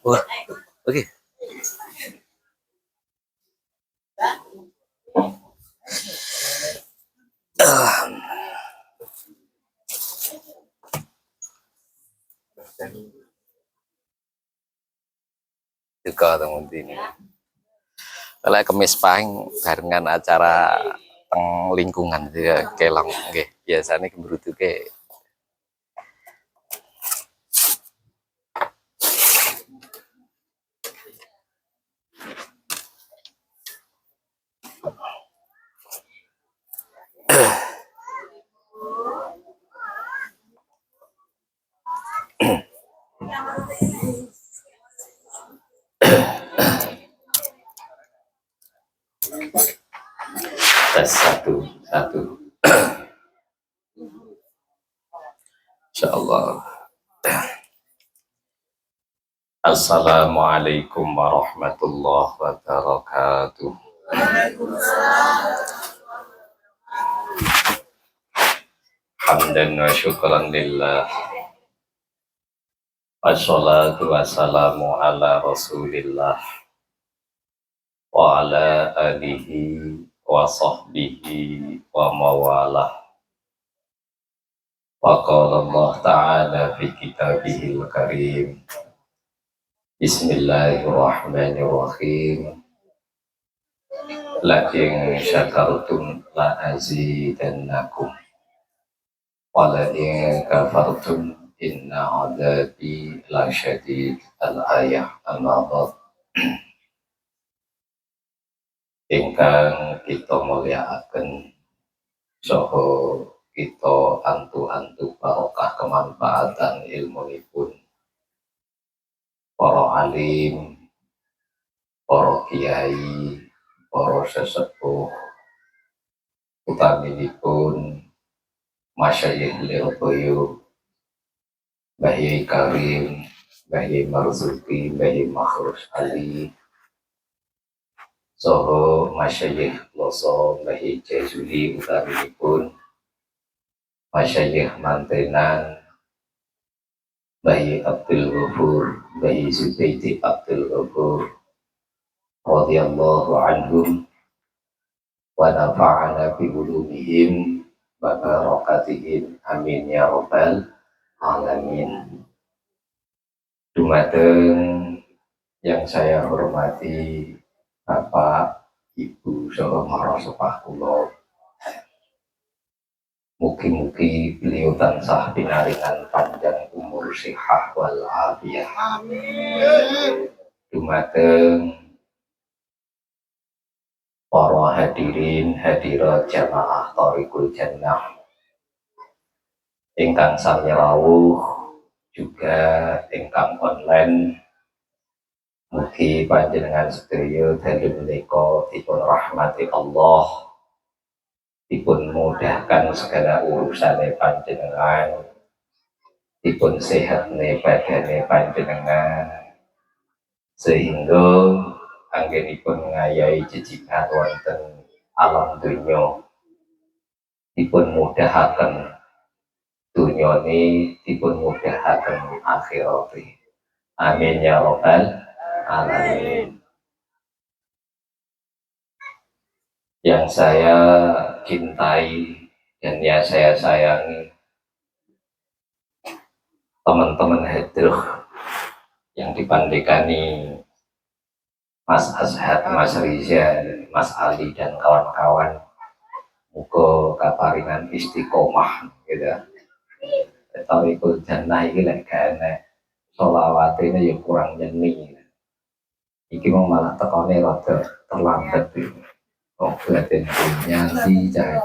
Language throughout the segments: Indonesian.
Wah, oke. Juga teman ini. Kalau kemis pahing barengan acara teng lingkungan ya kelang nggih. Biasane kembrutu ke tes satu. Insyaallah. Assalamualaikum warahmatullahi wabarakatuh. Hamdan wa syukran lillah. Wassalatu wassalamu ala rasulillah wa ala alihi wa sahbihi wa mawalah. Wa qala Allah ta'ala fi kitabihil karim. Bismillahirrahmanirrahim. La in syakartum la azidannakum wa la in kafartum inna adabi la syadid. Al-ayah al-mabad. Ingkang kita mulyakaken saha kita antu-antu barokah kemanfaatan ilmunipun para alim, para kiai, para sesepuh, utaminipun masyayikh lirboyo, Mbah Yai Karim, Mbah Yai Marzuki, Mbah Yai Makhrus Ali, soho masyayikh loso, Mbah Yai Jazuli, utaminipun masyayikh mantenan, Mbah Yai Abdul Ghafur, Mbah Yai Zubaidi Abdul Ghafur radhiyallahu anhum wa nafa'ana bi ulumihim wa barakatihim amin ya rabbal alamin. Dumateng yang saya hormati Bapak, Ibu, saha marosopah kula. Mugi-mugi beliau tansah pinaringan panjang umur sihah wal afiyah. Amin. Dumateng para hadirin hadirat jamaah Thariqul Jannah ingkang sami rawuh juga ingkang online. Mugi panjenengan sedaya dalem menika dipun rahmati Allah. dipun mudahkan segala urusan panjenengan, dipun sehatne badane panjenengan, sehingga anggenipun ngayahi jejikan wonten alam dunya dipun mudahaken dunyane, dipun mudahaken akhirate. Amin ya rabbal alamin. Yang saya cintai dan yang saya sayangi, teman-teman hadroh yang dipandekani Mas Azhar, Mas Riza, Mas Ali dan kawan-kawan, muga kaparingan istiqomah gitu. Tarikul jannah iki lek gak enek sholawatine ya kurang nyeni. Iki mau malah tekone rada terlambat iki. Oh, berarti nyanti jadi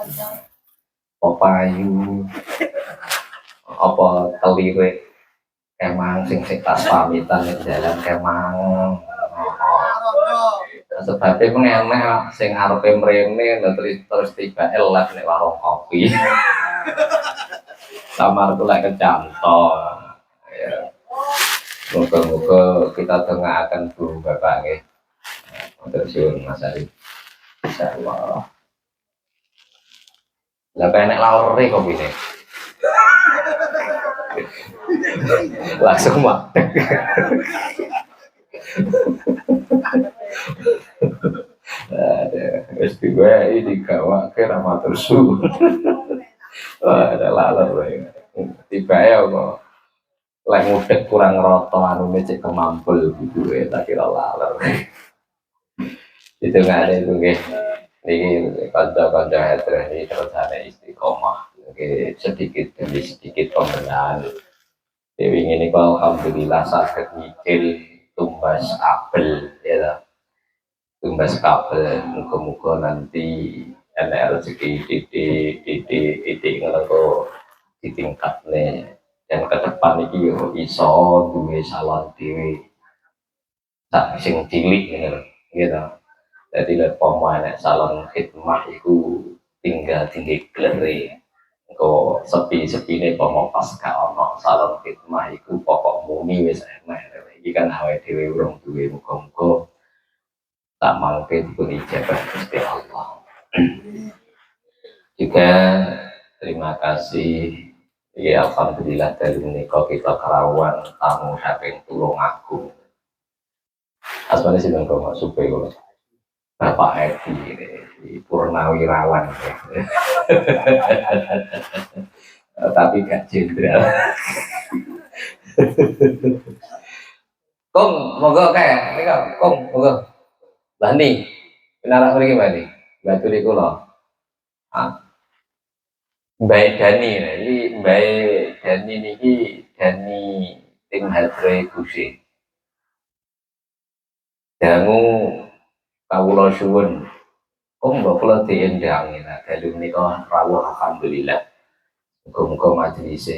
papayu apa kelire kemang sing tas pamitan ning dalan kemang. Sebabnya mengenai sing arepe mrene terus tiba elat nek warung kopi. Kamar tuh lek kecantol. Ya. Moga-moga kita dengarkan Bu Bapak nggih. Matur suwun Mas Ali. Insyaallah. Lah penek laure kopine. Langsung mak. Ada istiwa ini kawak kira matur suwun. Ada laler tiba ya kok lek ngudek kurang roto anu cek kemampul gitu tak kira laler. Itu nggak ada itu nggih. Ini kanca-kanca hadroh ini terus ada istiqomah. Oke, sedikit demi sedikit pembenahan. Dewi ini kok alhamdulillah sakit mikir tumbas kabel ya. Tumbas kabel muka-muka nanti ada rezeki titik ngono ditingkat nih. Dan ke depan iki yo iso duwe salon dhewe. Tak sing cilik gitu. Jadi lihat pemain salon khidmah itu tinggal glere. Kok sepi nih pemopas gak ono salon khidmah itu pokok mumi wis enak. Iki kan awake dhewe urung duwe muga-muga tak mangke dipun ijabah Gusti Allah. Juga terima kasih. Ya alhamdulillah dari menika kita kerawan tamu saking Tulungagung. Asmane sinten kok supaya kula. Bapak Edi ini Purnawirawan ya. Tapi gak jenderal. Kong, moga kayak ini kong, moga. Bani, kenal lagi Bani, batu di kulo. Mbak Dani, ini Mbak Dani ini Dani tim Hadre Gusi. Dangu kawula suwun. Mbok kula diendangi nah dalu menika rawuh alhamdulillah. Muga-muga majelis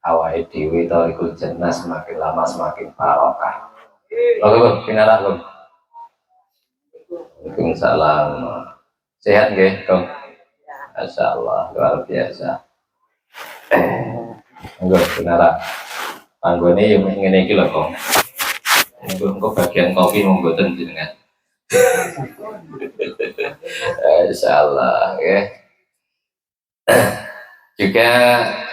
awake dhewe Thariqul Jannah semakin lama semakin barokah. Oke, pinara Kang. Waalaikumsalam. Sehat nggih, Kang? Masyaallah, luar biasa. Enggak, pinara. Panggone yo ngene iki lho, Kang. Engko bagian kopi monggo ten jenengan. Insyaallah ya. Juga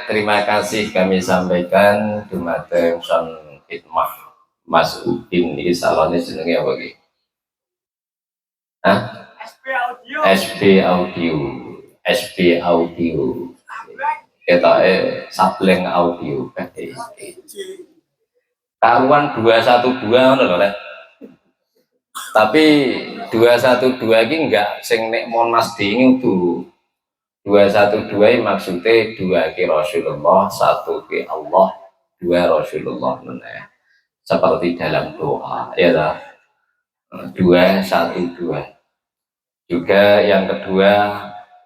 terima kasih kami sampaikan dumateng Son Khidmah Mas Udin ini salonnya jenenge apa iki? Hah? SB Audio. SB Audio. Ketoke sableng audio. Karuan 212 ngono lho Lek. Tapi 212 iki enggak sing nek Monas dingin tuh 212 maksudnya 2 ki Rasulullah, 1 ki Allah, 2 Rasulullah meneh. Seperti dalam doa ya lah. 212. Juga yang kedua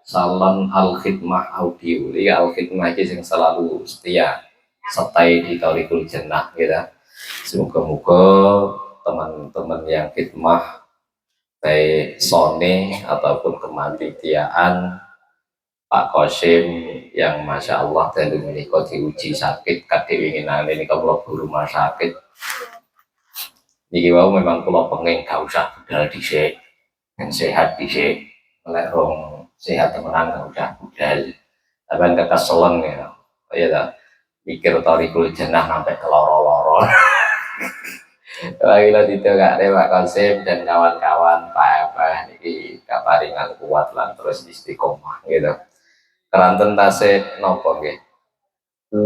Salon Al-Khidmah Audio. Ya Al-Khidmah ini yang selalu setia setai di Thariqul Jannah gitu. Semoga-moga teman-teman yang khidmah baik sone ataupun kemanitiaan Pak Kosim yang Masya Allah dari menikah diuji sakit kadek winginan ini kalau rumah sakit niki wau memang kula pengen gak usah budal dhisik yang sehat dhisik lek rong sehat temenan gak usah budal tapi kekeseleng ya ya ta pikir tarikul jenah sampai ke loro-loro lagi lah itu gak ada Pak Kosim dan kawan-kawan Pak apa niki kaparingan kuat lan terus istiqomah gitu keranten tasik nopo nggih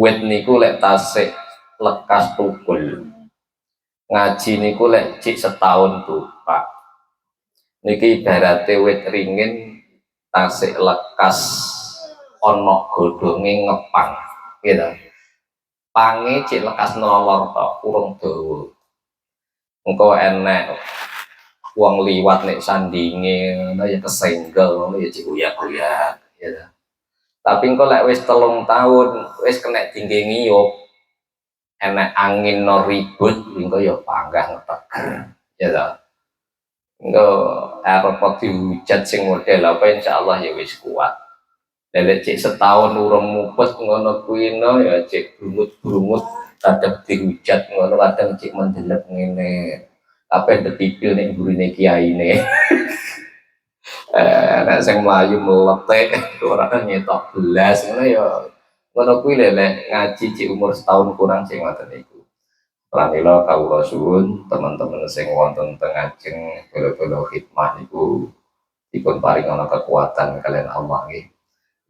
wit niku lek tasik lekas tukul ngaji niku lek cik setahun tuh Pak niki ibarate wit ringin tasik lekas ono godhonge ngepang gitu pange cik lekas nolor tok urung dawa engko enek wong liwat nek sandinge ngono ya kesenggel ngono ya cik uyak-uyak gitu tapi engko lek wis 3 tahun wis kena tinggi ngiyup enek angin no ribut engko ya panggah ngeteger ya ta engko arep dihujat sing model apa insyaallah ya wis kuat lek cek setahun urung mupet ngono kuwi no ya cek brumut-brumut kadang dihujat ngono kadang cek mendelep ngene apa detipil nek gurine kiyaine nek sing mlayu meletek ora nyetok belas ngono ya ngono kuwi lek ngaji cek umur setahun kurang sing ngoten niku pramila kawula suwun teman-teman sing wonten teng ajeng bolo-bolo hikmah niku dipun paringana kekuatan kalian Allah nggih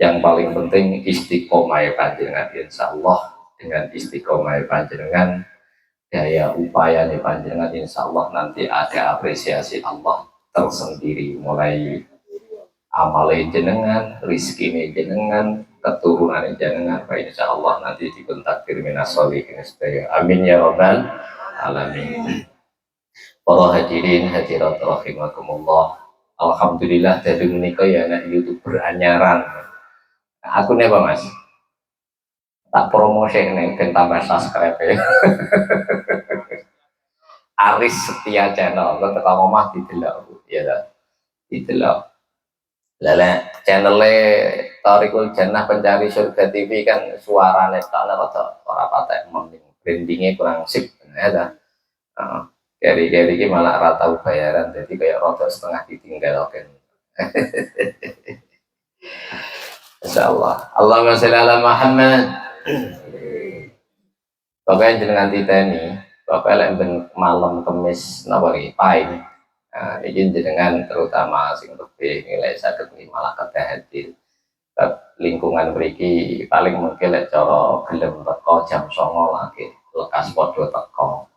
yang paling penting istiqomah panjenengan insyaallah dengan istiqomah panjenengan daya upaya nih panjenengan insyaallah nanti ada apresiasi Allah tersendiri mulai amale jenengan rizki jenengan keturunan jenengan insyaallah nanti dibentakir minas sholihin amin ya rabbal alamin para hadirin hadirat rahimakumullah alhamdulillah dari menikah ya anak youtuber anyaran aku nih Pak Mas tak promosi nih ben tambah subscribe ya Aris Setia Channel gue tekan omah didelok ya ta didelok lele channelnya Tariqul Jannah Pencari Surga TV kan suaranya tak rada ora patek mending brandingnya kurang sip ya ta keri-keri ini malah rata bayaran jadi kayak rada setengah ditinggal oke insyaallah Allahumma sholli ala Muhammad pokoknya jenengan titeni pokoknya lek ben malam kemis napa iki paing izin jenengan terutama sing lebih nilai saged malah kedah hadir lingkungan mriki paling mungkin lek cara gelem teko jam 09.00 lagi lekas padha teko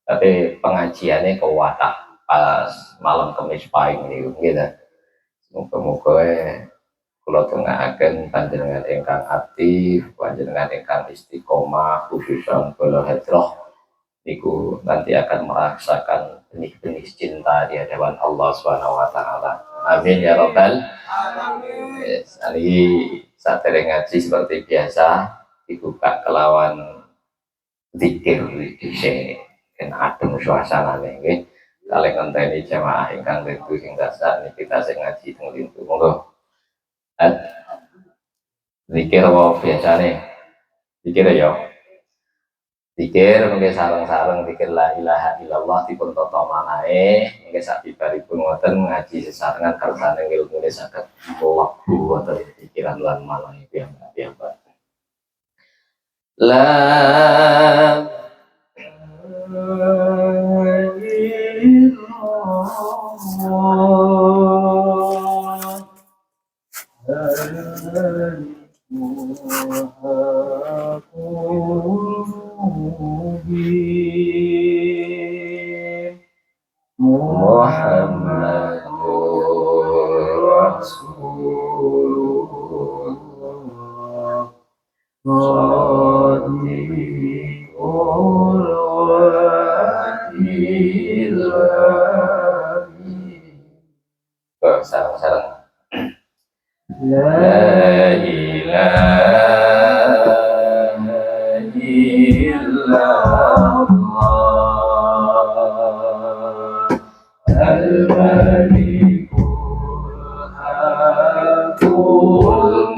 tapi pengajiannya kewatah pas malam kemis paing niku gitu muga-muga kula tengahken panjenengan ingkang aktif, panjenengan ingkang istiqomah, khususan kula hadroh niku nanti akan merasakan benih-benih cinta di hadapan Allah Subhanahu wa taala. Amin ya rabbal alamin. Yes, saat ngaji seperti biasa dibuka kelawan zikir dhisik ben adem suasanane nggih. Kalih ngenteni jamaah ingkang rindu sing dasar niki kita sing ngaji teng rindu. Monggo zikir apa biasane zikir ya zikir mungkin sareng-sareng zikir la ilaha illallah dipun tata manahe mungkin sabibaripun ngoten ngaji sesarengan kersane ilmune saged mlebu wonten pikiran lan manah piyambak la Muhammadur Rasulullah Shadiqul Wadil sarang-sarang La ilaha illallah Al-Malikul Hakul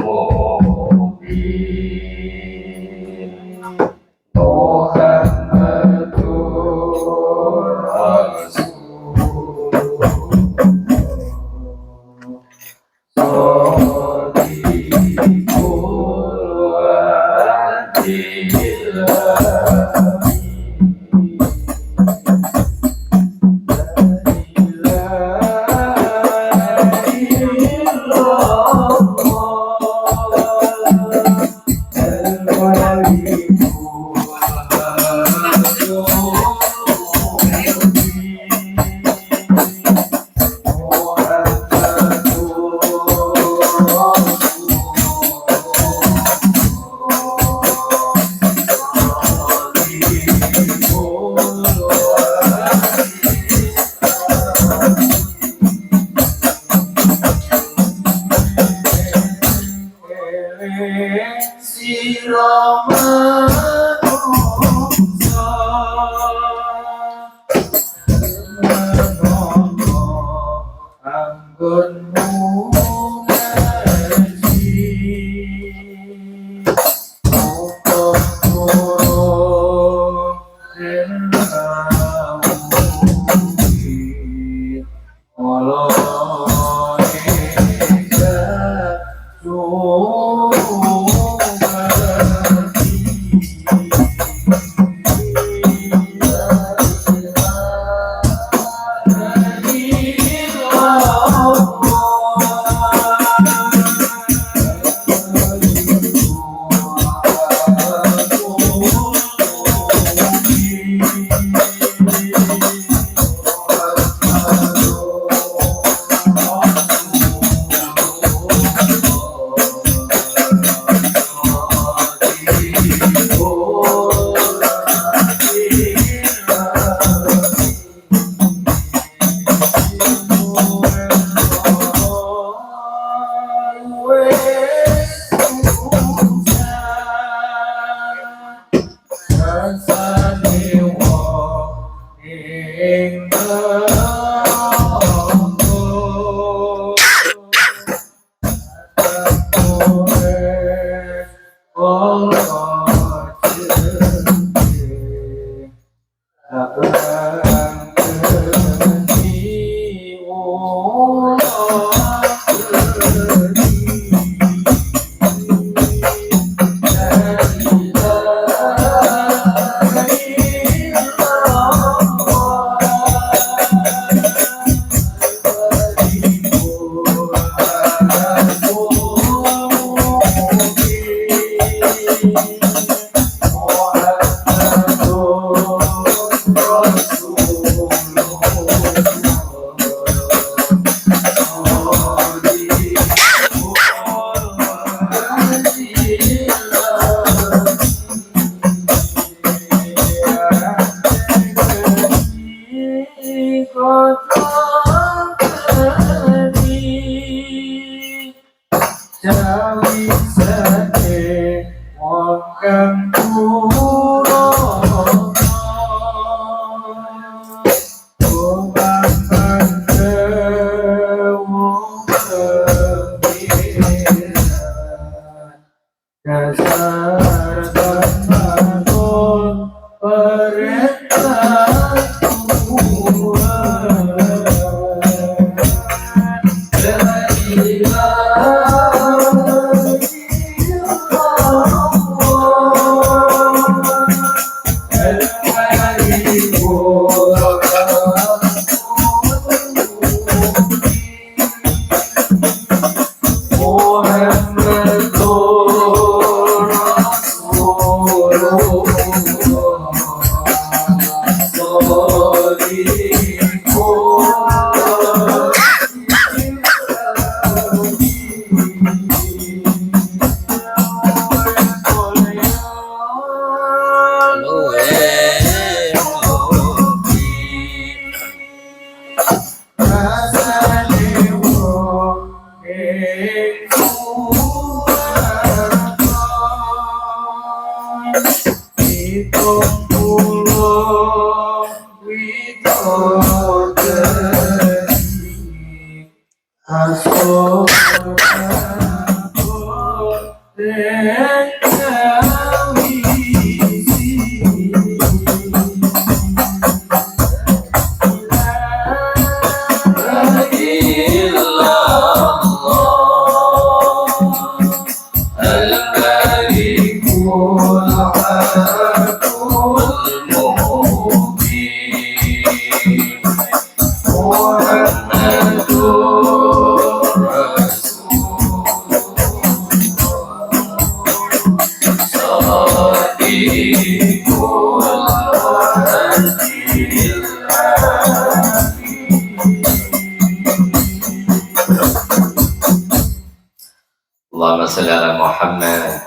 Allahumma sholli ala Muhammad.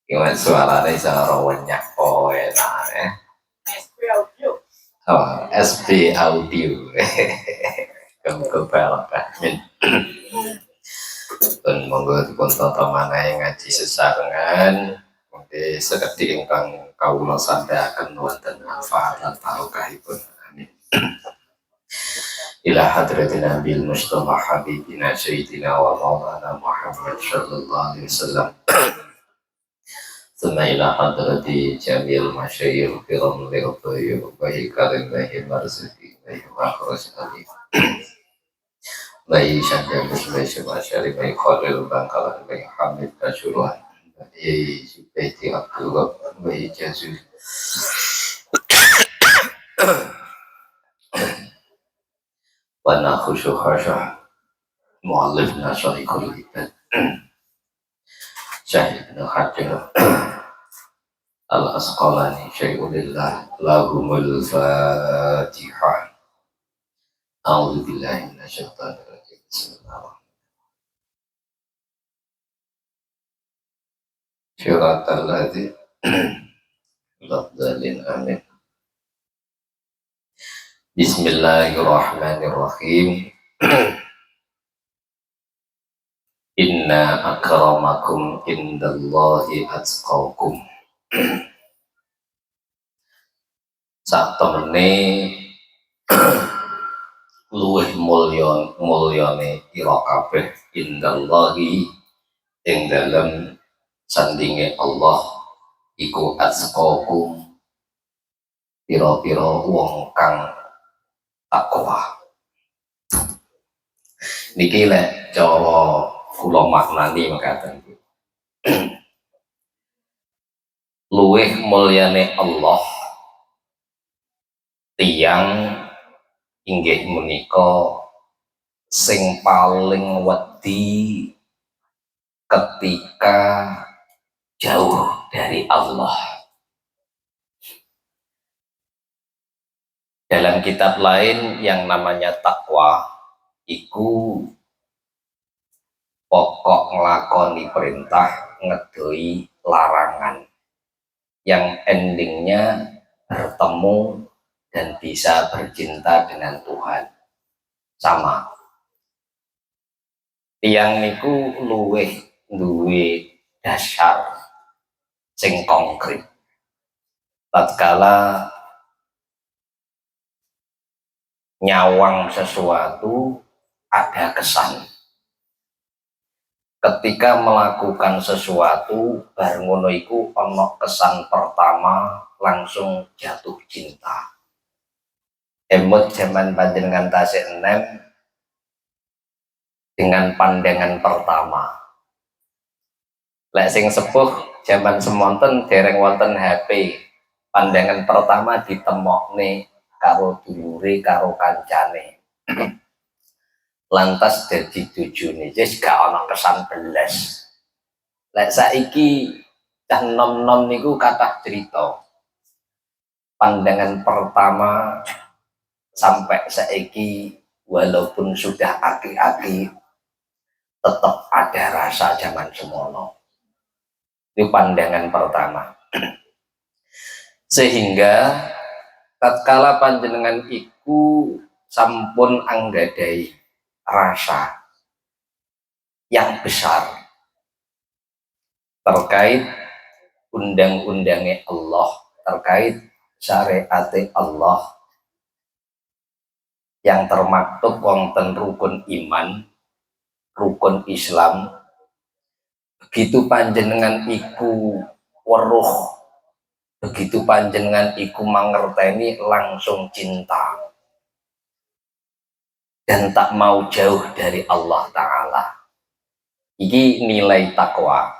Gimana suaranya sangat banyak enak ya. Oh, SP Audio. Kamu keberapa? Dan monggo dipun tata manahe ngaji sesarengan. Mungkin sekedhik ingkang kawula sandhaken wonten manfaat lan barokahipun. Amin. Ila hadratina bil Mustafa habibina sayyidina wa maulana Muhammad sallallahu alaihi wasallam. Thumma ila hadrati jamil masyayikh kiram liqayu wa hikarim bahi marzuki bahi makhraj alif. Bayi syadda bayi syabashari bayi khalil bangkalan bayi hamid kasyuruhan bayi subaiti abdullah bayi jazul wana khusyuk khasyah mu'allifna syarikul ibad syahid bin hajar al-asqalani syai'ulillah lahumul fatihah. A'udzu billahi minasyaitonir rajim. Bismillahirrahmanirrahim. Syiratal ladzi ladzalin amin. Bismillahirrahmanirrahim. Inna akramakum indallahi atqakum. Sak temene luwih mulyane ira kabeh indallahi ing dalem sandinge Allah iku atqakum pira-pira wong kang takwa. Niki lek cara kula maknani mekaten. Luwih mulyane Allah tiyang inggih menika sing paling wedi ketika jauh dari Allah. Dalam kitab lain yang namanya takwa iku pokok nglakoni perintah ngedoi larangan yang endingnya bertemu dan bisa bercinta dengan Tuhan. Sama tiyang niku luwih duwe dasar sing konkret tatkala nyawang sesuatu ada kesan. Ketika melakukan sesuatu bar ngono iku ana kesan pertama langsung jatuh cinta. Emot zaman panjenengan tasik enem dengan pandangan pertama. Lek sing sepuh zaman semonten dereng wonten HP. Pandangan pertama ditemokne karo dulure karo kancane. Lantas dadi tujune wis gak ana kesan belas. Lek saiki cah nom-nom niku kathah cerita. Pandangan pertama sampai saiki walaupun sudah aki-aki tetap ada rasa zaman semono. Itu pandangan pertama. Sehingga tatkala panjenengan iku sampun anggadai rasa yang besar terkait undang-undangnya Allah, terkait syariat Allah, yang termaktub wonten rukun iman, rukun Islam. Begitu panjenengan iku weruh, begitu panjenengan iku mangerteni langsung cinta dan tak mau jauh dari Allah Ta'ala. Iki nilai takwa.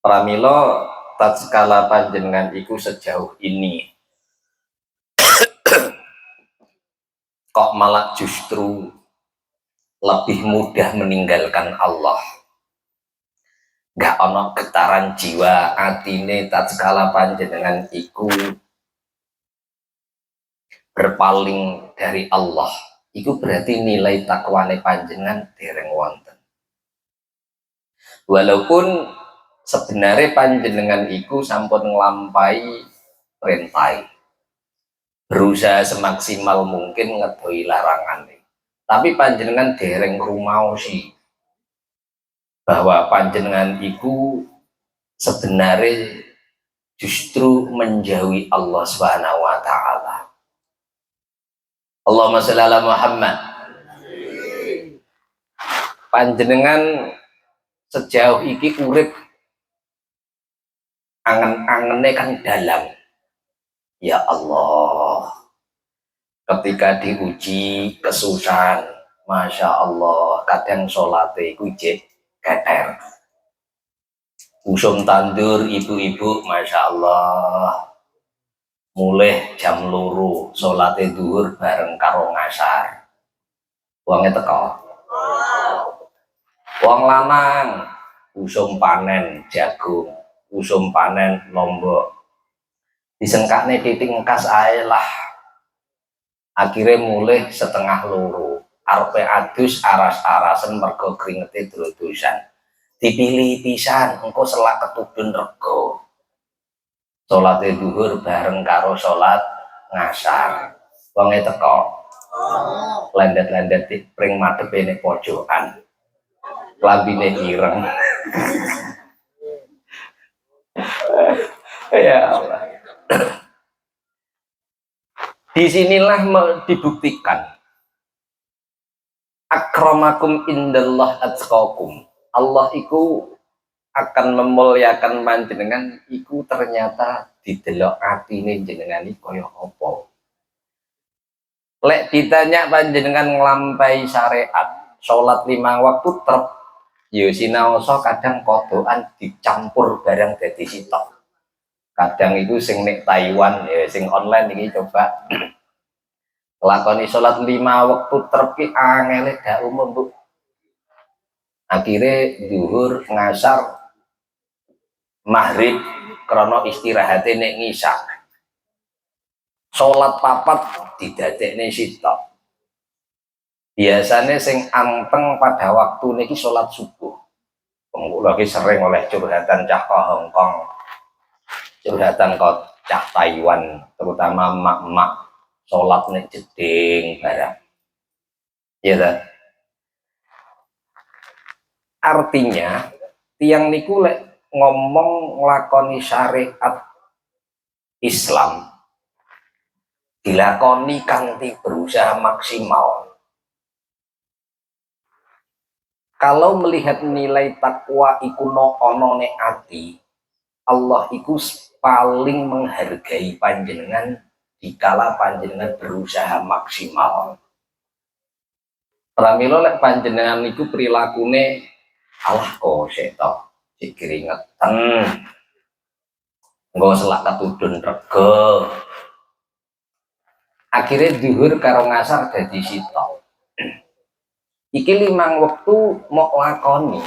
Pramila tatkala panjenengan iku sejauh ini kok malah justru lebih mudah meninggalkan Allah, gak ono getaran jiwa atine tatkala panjenengan iku berpaling dari Allah, itu berarti nilai takwane panjenengan dereng wonten. Walaupun sebenarnya panjenengan iku sampun nglampahi perintah, berusaha semaksimal mungkin ngedoi larangan, tapi panjenengan dereng rumaosi bahwa panjenengan iku sebenarnya justru menjauhi Allah Subhanahu wa Ta'ala. Allahumma sholli ala Muhammad. Panjenengan sejauh iki urip angen-angene kan dalam. Ya Allah, ketika diuji kesusahan, Masya Allah, kadang sholatnya iku jek keter. Usum tandur ibu-ibu, Masya Allah, mulai jam loro, sholatnya duhur bareng karo ngasar. Uangnya teko. Wong lanang, usum panen jagung, usum panen lombok. Disengkakne titik ngkas ae lah. Akhirnya mulai setengah loro, arepe adus aras-arasen mergo kringete drodosan. Dipilih pisan engko selak ketudun rego. Salat duhur bareng karo salat ngasar. Wonge teko. Lendet-lendet pring madhepe ning pojokan. Lambine ireng. Ya Allah. Disinilah dibuktikan akramakum indallah atqakum. Allah iku akan memuliakan panjenengan iku ternyata didelok atine jenengan iki kaya apa. Lek ditanya panjenengan nglampahi syariat, salat 5 waktu trep, ya sinaosa kadang kodokan dicampur barang dadi sitok. Kadang itu sing nek Taiwan ya sing online ini coba lakoni sholat 5 waktu terpi angele gak umum Bu. Akhirnya zuhur ngasar maghrib krono istirahatnya nek ngisa. Sholat papat didadekne sitok. Biasanya sing anteng pada waktu niki sholat subuh. Lagi sering oleh curhatan cah Hong Kong, curhatan cah Taiwan, terutama mak-mak sholat nih jeding barang. Ya tak? Artinya tiang niku lek ngomong nglakoni syariat Islam dilakoni kanthi berusaha maksimal. Kalau melihat nilai takwa iku ono nek ati, Allah iku paling menghargai panjenengan dikala panjenengan berusaha maksimal. Pramila lek panjenengan iku prilakune alah kok setok sik keringetan. Nggo selak ketudun rego. Akhirnya zuhur karo ngasar dadi sitok. Iki 5 waktu mau lakoni,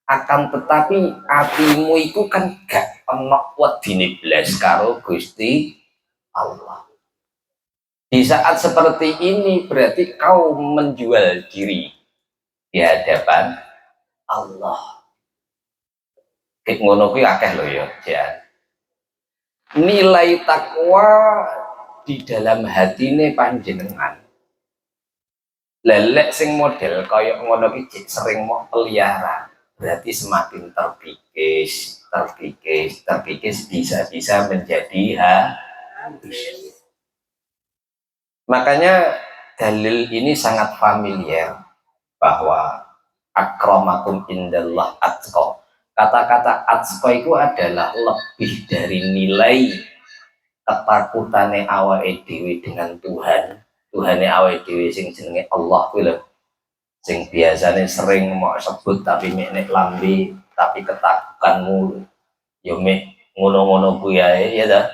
akan tetapi atimu iku kan gak ono wedine blas karo Gusti Allah. Di saat seperti ini berarti kau menjual diri di hadapan Allah. Kek ngono kuwi akeh lho ya, Jan. Nilai takwa di dalam hatine panjenengan. Lelek sing model kaya ngono iki sering mau pelihara, berarti semakin terkikis bisa-bisa menjadi habis. Makanya dalil ini sangat familiar bahwa akramakum indallah atqa. Kata-kata atqa itu adalah lebih dari nilai ketakutane awake dhewe dengan Tuhan. Tuhane awake dhewe sing jenenge Allah kuwi lho. Sing biasane sering mau sebut tapi mek lambe tapi ketakutanmu yo mek ngono-ngono kuwi ae ya dah.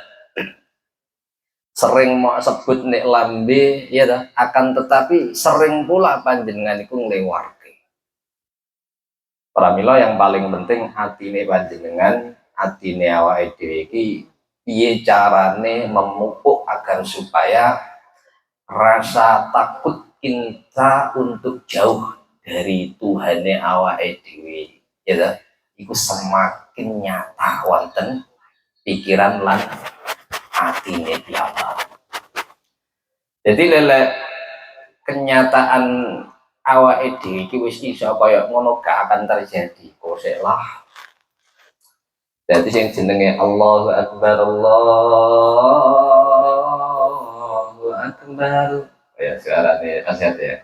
Sering mau sebut nek lambe ya dah, akan tetapi sering pula panjenengan iku nglewarke. Pramila yang paling penting atine panjenengan, atine awake dhewe iki piye carane memupuk agar supaya rasa takut kita untuk jauh dari Tuhane awake dhewe ya dah, iku semakin nyata wonten pikiran lan atine piyambak. Jadi lele kenyataan awake dhewe iki wis iso kaya ngono gak akan terjadi. Kosek lah. Jadi sing jenenge Allahu Akbar, Allahu Akbar. Ya sekarang nih nasihat ya.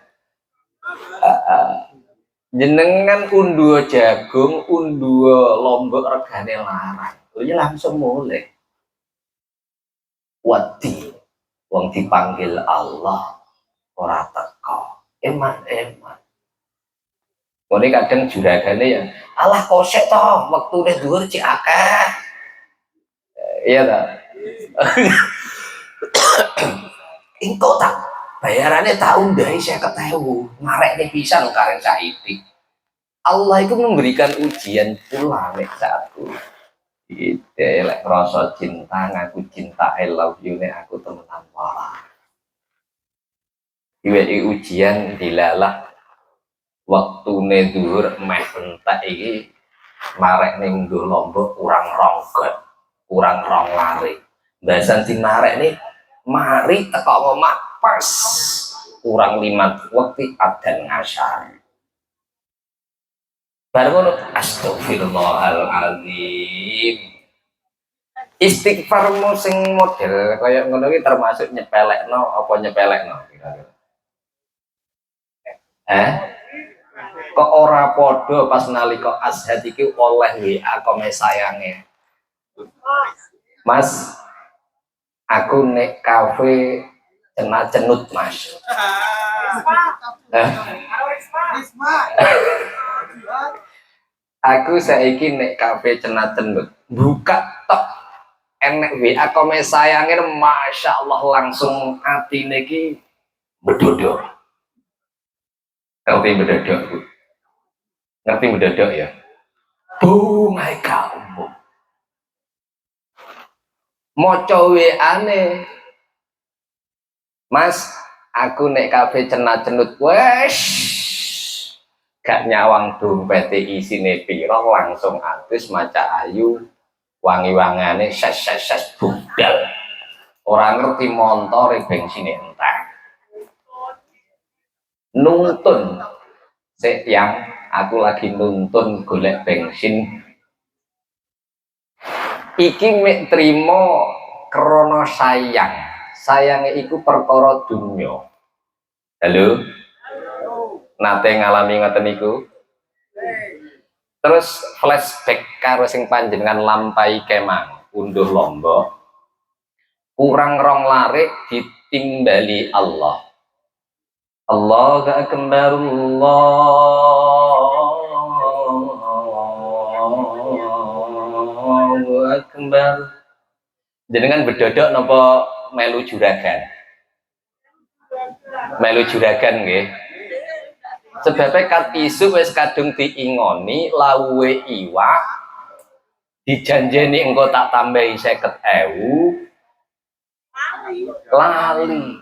Jenengan unduh jagung, unduh lombok regane larang. Lha langsung mulai. Wadi wong dipanggil Allah ora teko. Eman-eman. Ini kadang juragane ya, alah kosek toh, wektune dhuwur cek akeh. Iya ta? Engko tak bayarannya tak undai 50.000, marekne pisan kareng saiki. Allah itu memberikan ujian pula nek satu. Ide lek rasa cinta ngaku cinta I love you nek aku temenan wae. Iweke ujian dilalah waktune dhuwur meh entek iki marek ning nggo lombok kurang ronggot, kurang rong lari. Bahasan sing marek nih mari teko omah pas kurang 5 waktu adzan ngasar. Bar ngono astagfirullahalazim. Istighfarmu sing model kaya ngono iki termasuk nyepelekno apa nyepelekno kira-kira. Kok ora podo pas nalika ashad iki oleh WA kome sayange. Mas, aku nek kafe cenut Mas. Aku saiki nek kafe cenut. Buka tok enek WA kome sayange, Masya Allah langsung atine iki bedodok. Ngerti bedodok, Bu? Ngerti bedodok ya? Bunga kamu. Moco WA-ne. Mas, aku nek kafe cenut wes gak nyawang dompet isine piro langsung adus maca ayu wangi-wangane ses budal. Ora ngerti montore bengsine entek. Nuntun sik yang aku lagi nuntun golek bensin. Iki mek trimo krana sayang. Sayange iku perkara dunya. Halo? Nate ngalami ngoten niku? Terus flashback karo sing panjenengan lampahi kemang, unduh lombok. Kurang rong larik ditimbali Allah. Allahu Akbar, Allahu Akbar. Jenengan bedodok napa melu juragan? Melu juragan nggih. Sebabnya kat isu wis kadung diingoni lawuhe iwak dijanjeni engko tak tambahi 50.000 lali.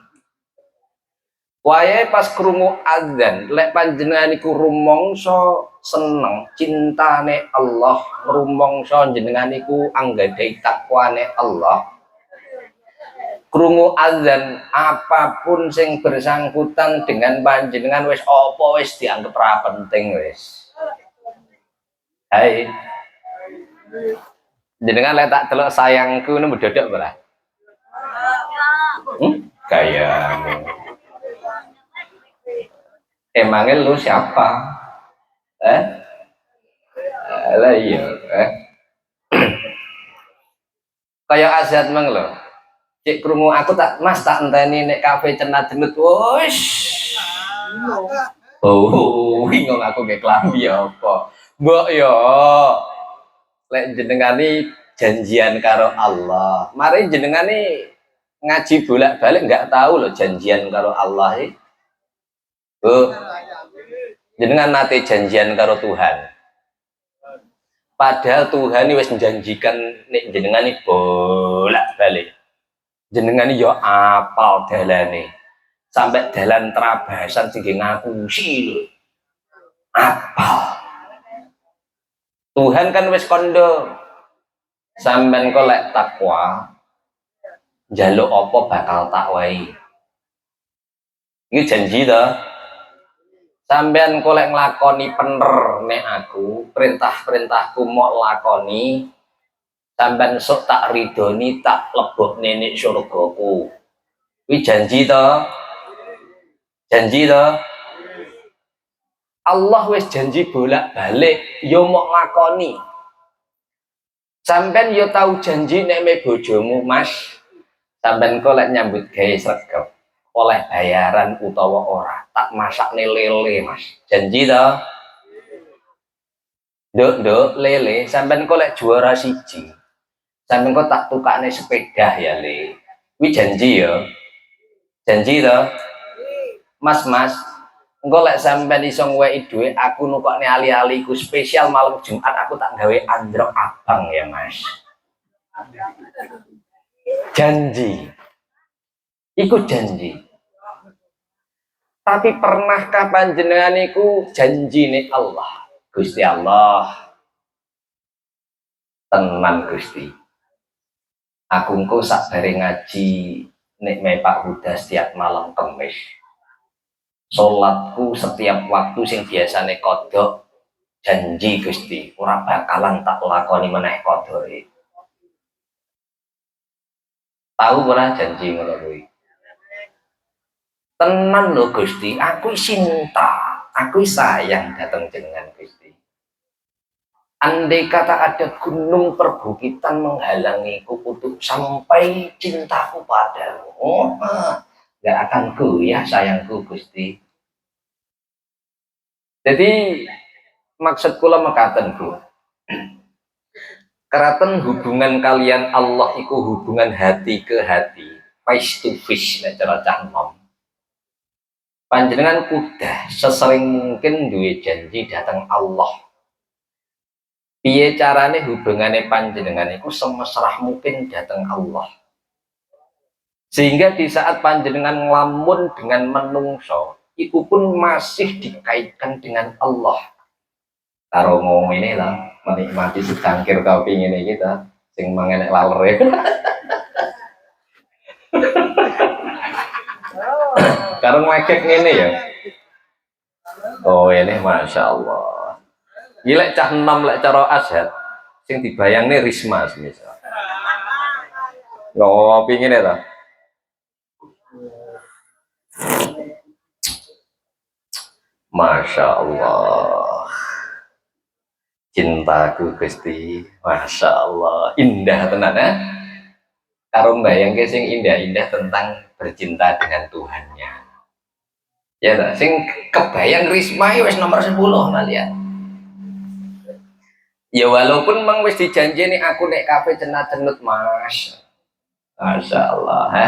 Wayahe pas krungu adzan, lek panjenengan iku rumangsa seneng cintane Allah, rumangsa jenengan iku anggadhahi takwane Allah. Krungu adzan apapun sing bersangkutan dengan panjenengan wis apa wis dianggap ra penting wis. Hai. Jenengan lek tak delok sayangku nu bedodok ora? Gayamu. Emangnya lu siapa? Eh? Lah iya, Kayak Azad mang lo. Cek krungu aku tak Mas tak enteni nek kafe cenat cenut. Wis. Oh, bingung aku nggak kelambi apa. Mbok yo lek jenengani janjian karo Allah. Mari jenengani ngaji bolak-balik nggak tahu loh janjian karo Allah. Bu, jenengan nate janjian karo Tuhan. Padahal Tuhan wis menjanjikan nek jenengan iki bolak-balik. Jenengan yo apal dalane. Sampai dalan terabasan sing ngapusi lho. Apal. Tuhan kan wis kondo. Sampeyan kok lek takwa njaluk apa bakal tak wae. Iki janji to. Sampeyan kok lek nglakoni bener nek aku, perintah-perintahku mau lakoni, sampeyan sok tak ridoni, tak lebokne nek surgaku. Kuwi janji to. Janji to. Allah wis janji bolak-balik, yo mau lakoni. Sampeyan yo tahu janji nek me bojomu, Mas. Sampeyan kok lek nyambut gawe sregep, oleh bayaran utawa ora, tak masakne lele, Mas. Janji to. Nduk lele, sampeyan kok lek juara siji. Sampeyan kok tak tukakne sepeda ya, Le. Kuwi janji ya. Janji to. Mas, engko lek sampeyan iso ngweki dhuwit aku nukokne ali-aliku spesial malam Jumat aku tak gawe androk abang ya, Mas. Janji. Iku janji. Tapi pernahkah panjenengan iku janji nih Allah? Gusti Allah. Tenan Gusti. Aku engko sak bare ngaji nek me Pak Huda setiap malam Kamis. Salatku setiap waktu sing biasane kodok janji Gusti, ora bakalan tak lakoni meneh kodoke. Tahu ora janji ngono kuwi? Tenan lho Gusti, aku cinta, aku sayang datang jenengan Gusti. Andai kata ada gunung perbukitan menghalangiku untuk sampai cintaku padamu, gak akan goyah sayangku Gusti. Jadi maksud kula mekaten Bu. Keraton hubungan kalian Allah iku hubungan hati ke hati, face to face nek cara cah nom. Panjenengan kudah sesering mungkin duwe janji datang Allah. Piye carane hubungane panjenengan iku semesrah mungkin datang Allah. Sehingga di saat panjenengan nglamun dengan menungso, iku pun masih dikaitkan dengan Allah. Karo ngomong ini lah, menikmati secangkir kopi ini kita, sing mengenek laler. Karo ngekek ngene ya. Oh ini Masya Allah. Gila cah 6 lek cara Azhar, sing dibayangne Risma misal. Ngopi ngene ta. Masya Allah. Cintaku Gusti, Masya Allah, indah tenan ya. Karo mbayangke sing indah-indah tentang bercinta dengan Tuhannya. Ya ta, sing kebayang Risma wis nomor 10 kalian. Ya walaupun mang wis dijanjeni aku nek kafe cenat-cenut Mas. Masya Allah, ha.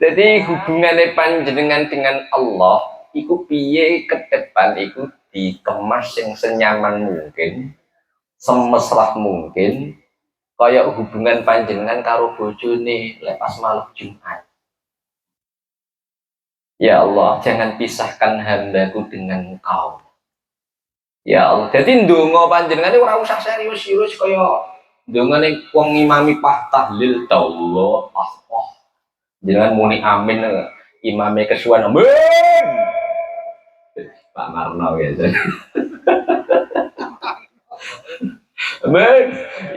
Jadi hubungannya panjenengan dengan Allah iku piye ke depan iku dikemas yang senyaman mungkin, semesrah mungkin, kaya hubungan panjenengan karo bojone lepas malam Jumat. Ya Allah, jangan pisahkan hambaku dengan Engkau. Ya Allah, jadi ndonga panjenengan ora usah serius-serius kaya ndongane wong ngimami pas tahlil Allah. Jangan muni amin, imamnya kesuwan amin. Pak Marno gitu. Amin,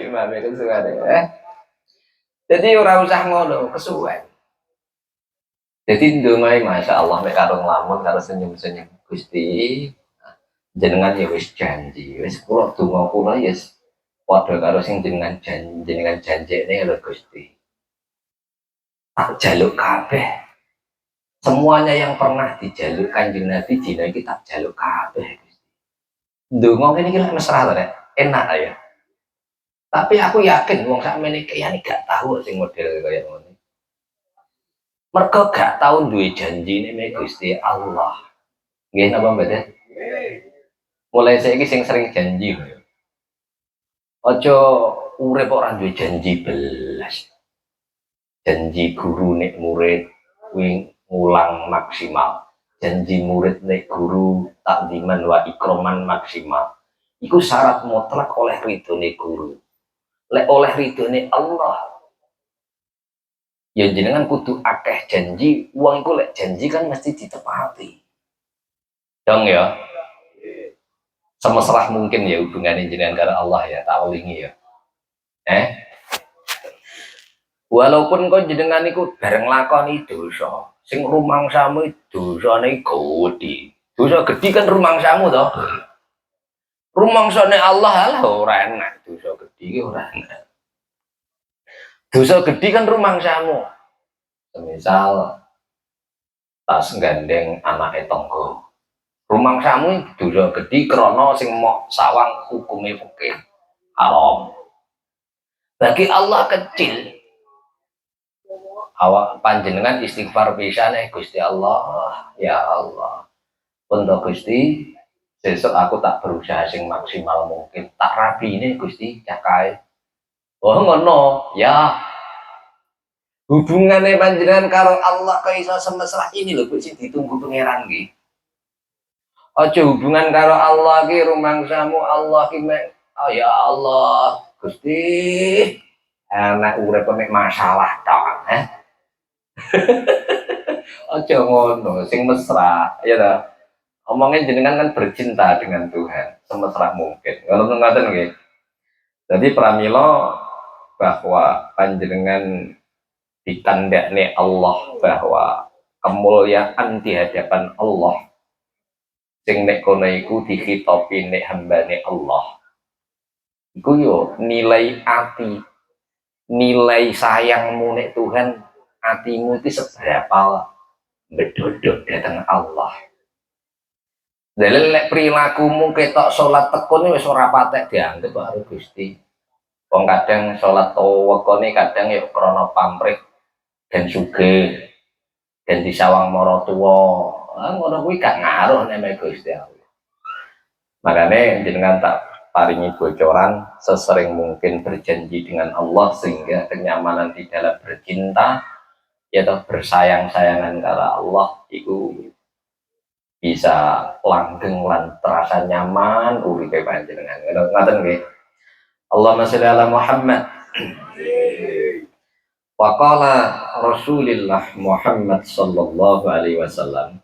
imamnya kesuwan ya. Jadi ora usah ngono kesuwen. Jadi ndongae masya Allah mek karo nglamun karo senyum-senyum Gusti jenengan ya wis janji wis kula donga kula ya padha karo sing jenengan janjekne lho Gusti. Tak jaluk kabeh. Semuanya yang pernah dijaluk Kanjeng Nabi dina iki tak jaluk kabeh Gusti. Ndonga ngene iki lek mesra to Rek. Enak ya. Tapi aku yakin wong sakmene kayane gak tahu sing model kaya ngono. Mergo gak tau duwe janjine mek Gusti Allah. Nggih napa mboten? Mulai saiki sing sering janji lho. Aja urip ora duwe janji belas. Janji guru nek murid kuwi ngulang maksimal. Janji murid nek guru takdiman wa ikroman maksimal. Iku syarat mutlak oleh ridhone guru. Lek oleh ridhone Allah. Ya jenengan kudu akeh janji, uang iku lek janji kan mesti ditepati. Dong ya. Semesrah mungkin ya hubungannya jenengan karo Allah ya, tak ulingi ya. Walaupun kau jenengan iku bareng lakoni dosa, sing rumangsamu dosane gedhi. Dosa gedhi kan rumangsamu to. Rumangsane Allah lah ora enak, dosa gedhi ki ora enak. Dosa gedhi kan rumangsamu. Misal tas gandeng anake tangga. Rumangsamu dosa gedhi krana sing mok sawang hukume fikih haram. Bagi Allah kecil. Awak panjenengan istighfar pisan Gusti Allah, ya Allah. Untuk Gusti, sesuk aku tak berusaha sing maksimal mungkin. Tak rabi ini Gusti cakae. Oh ngono, ya. Hubungannya panjenengan karo Allah kok iso semesra ini lho sing ditunggu pangeran iki. Aja hubungan karo Allah ki rumangsamu Allah ki oh ya Allah, Gusti. Anak urip mek masalah tok, Aja ngono, sing mesra, ya ta. Omongin jenengan kan bercinta dengan Tuhan, semesra mungkin. Ngoten nggih. Jadi pramila bahwa panjenengan ditandakne Allah bahwa kemuliaan di hadapan Allah sing nek kono iku dikhitopi nek hambane Allah. Iku yo nilai ati, nilai sayangmu nek Tuhan, atimu itu seberapa bedodok datang Allah. Dalil lek perilakumu ketok salat tekun wis ora patek dianggep karo Gusti. Wong kadang salat wekone kadang ya krana pamrih dan sugih dan disawang maratuwa. Ngono kuwi gak ngaruh nek Gusti Allah. Makanya jenengan tak paringi bocoran sesering mungkin berjanji dengan Allah sehingga kenyamanan di dalam bercinta yaitu bersayang-sayangan karo Allah itu bisa langgeng lan terasa nyaman uripe panjenengan. Ngoten nggih. Allahumma sholli ala Muhammad. Wa qala Rasulullah Muhammad sallallahu alaihi wasallam,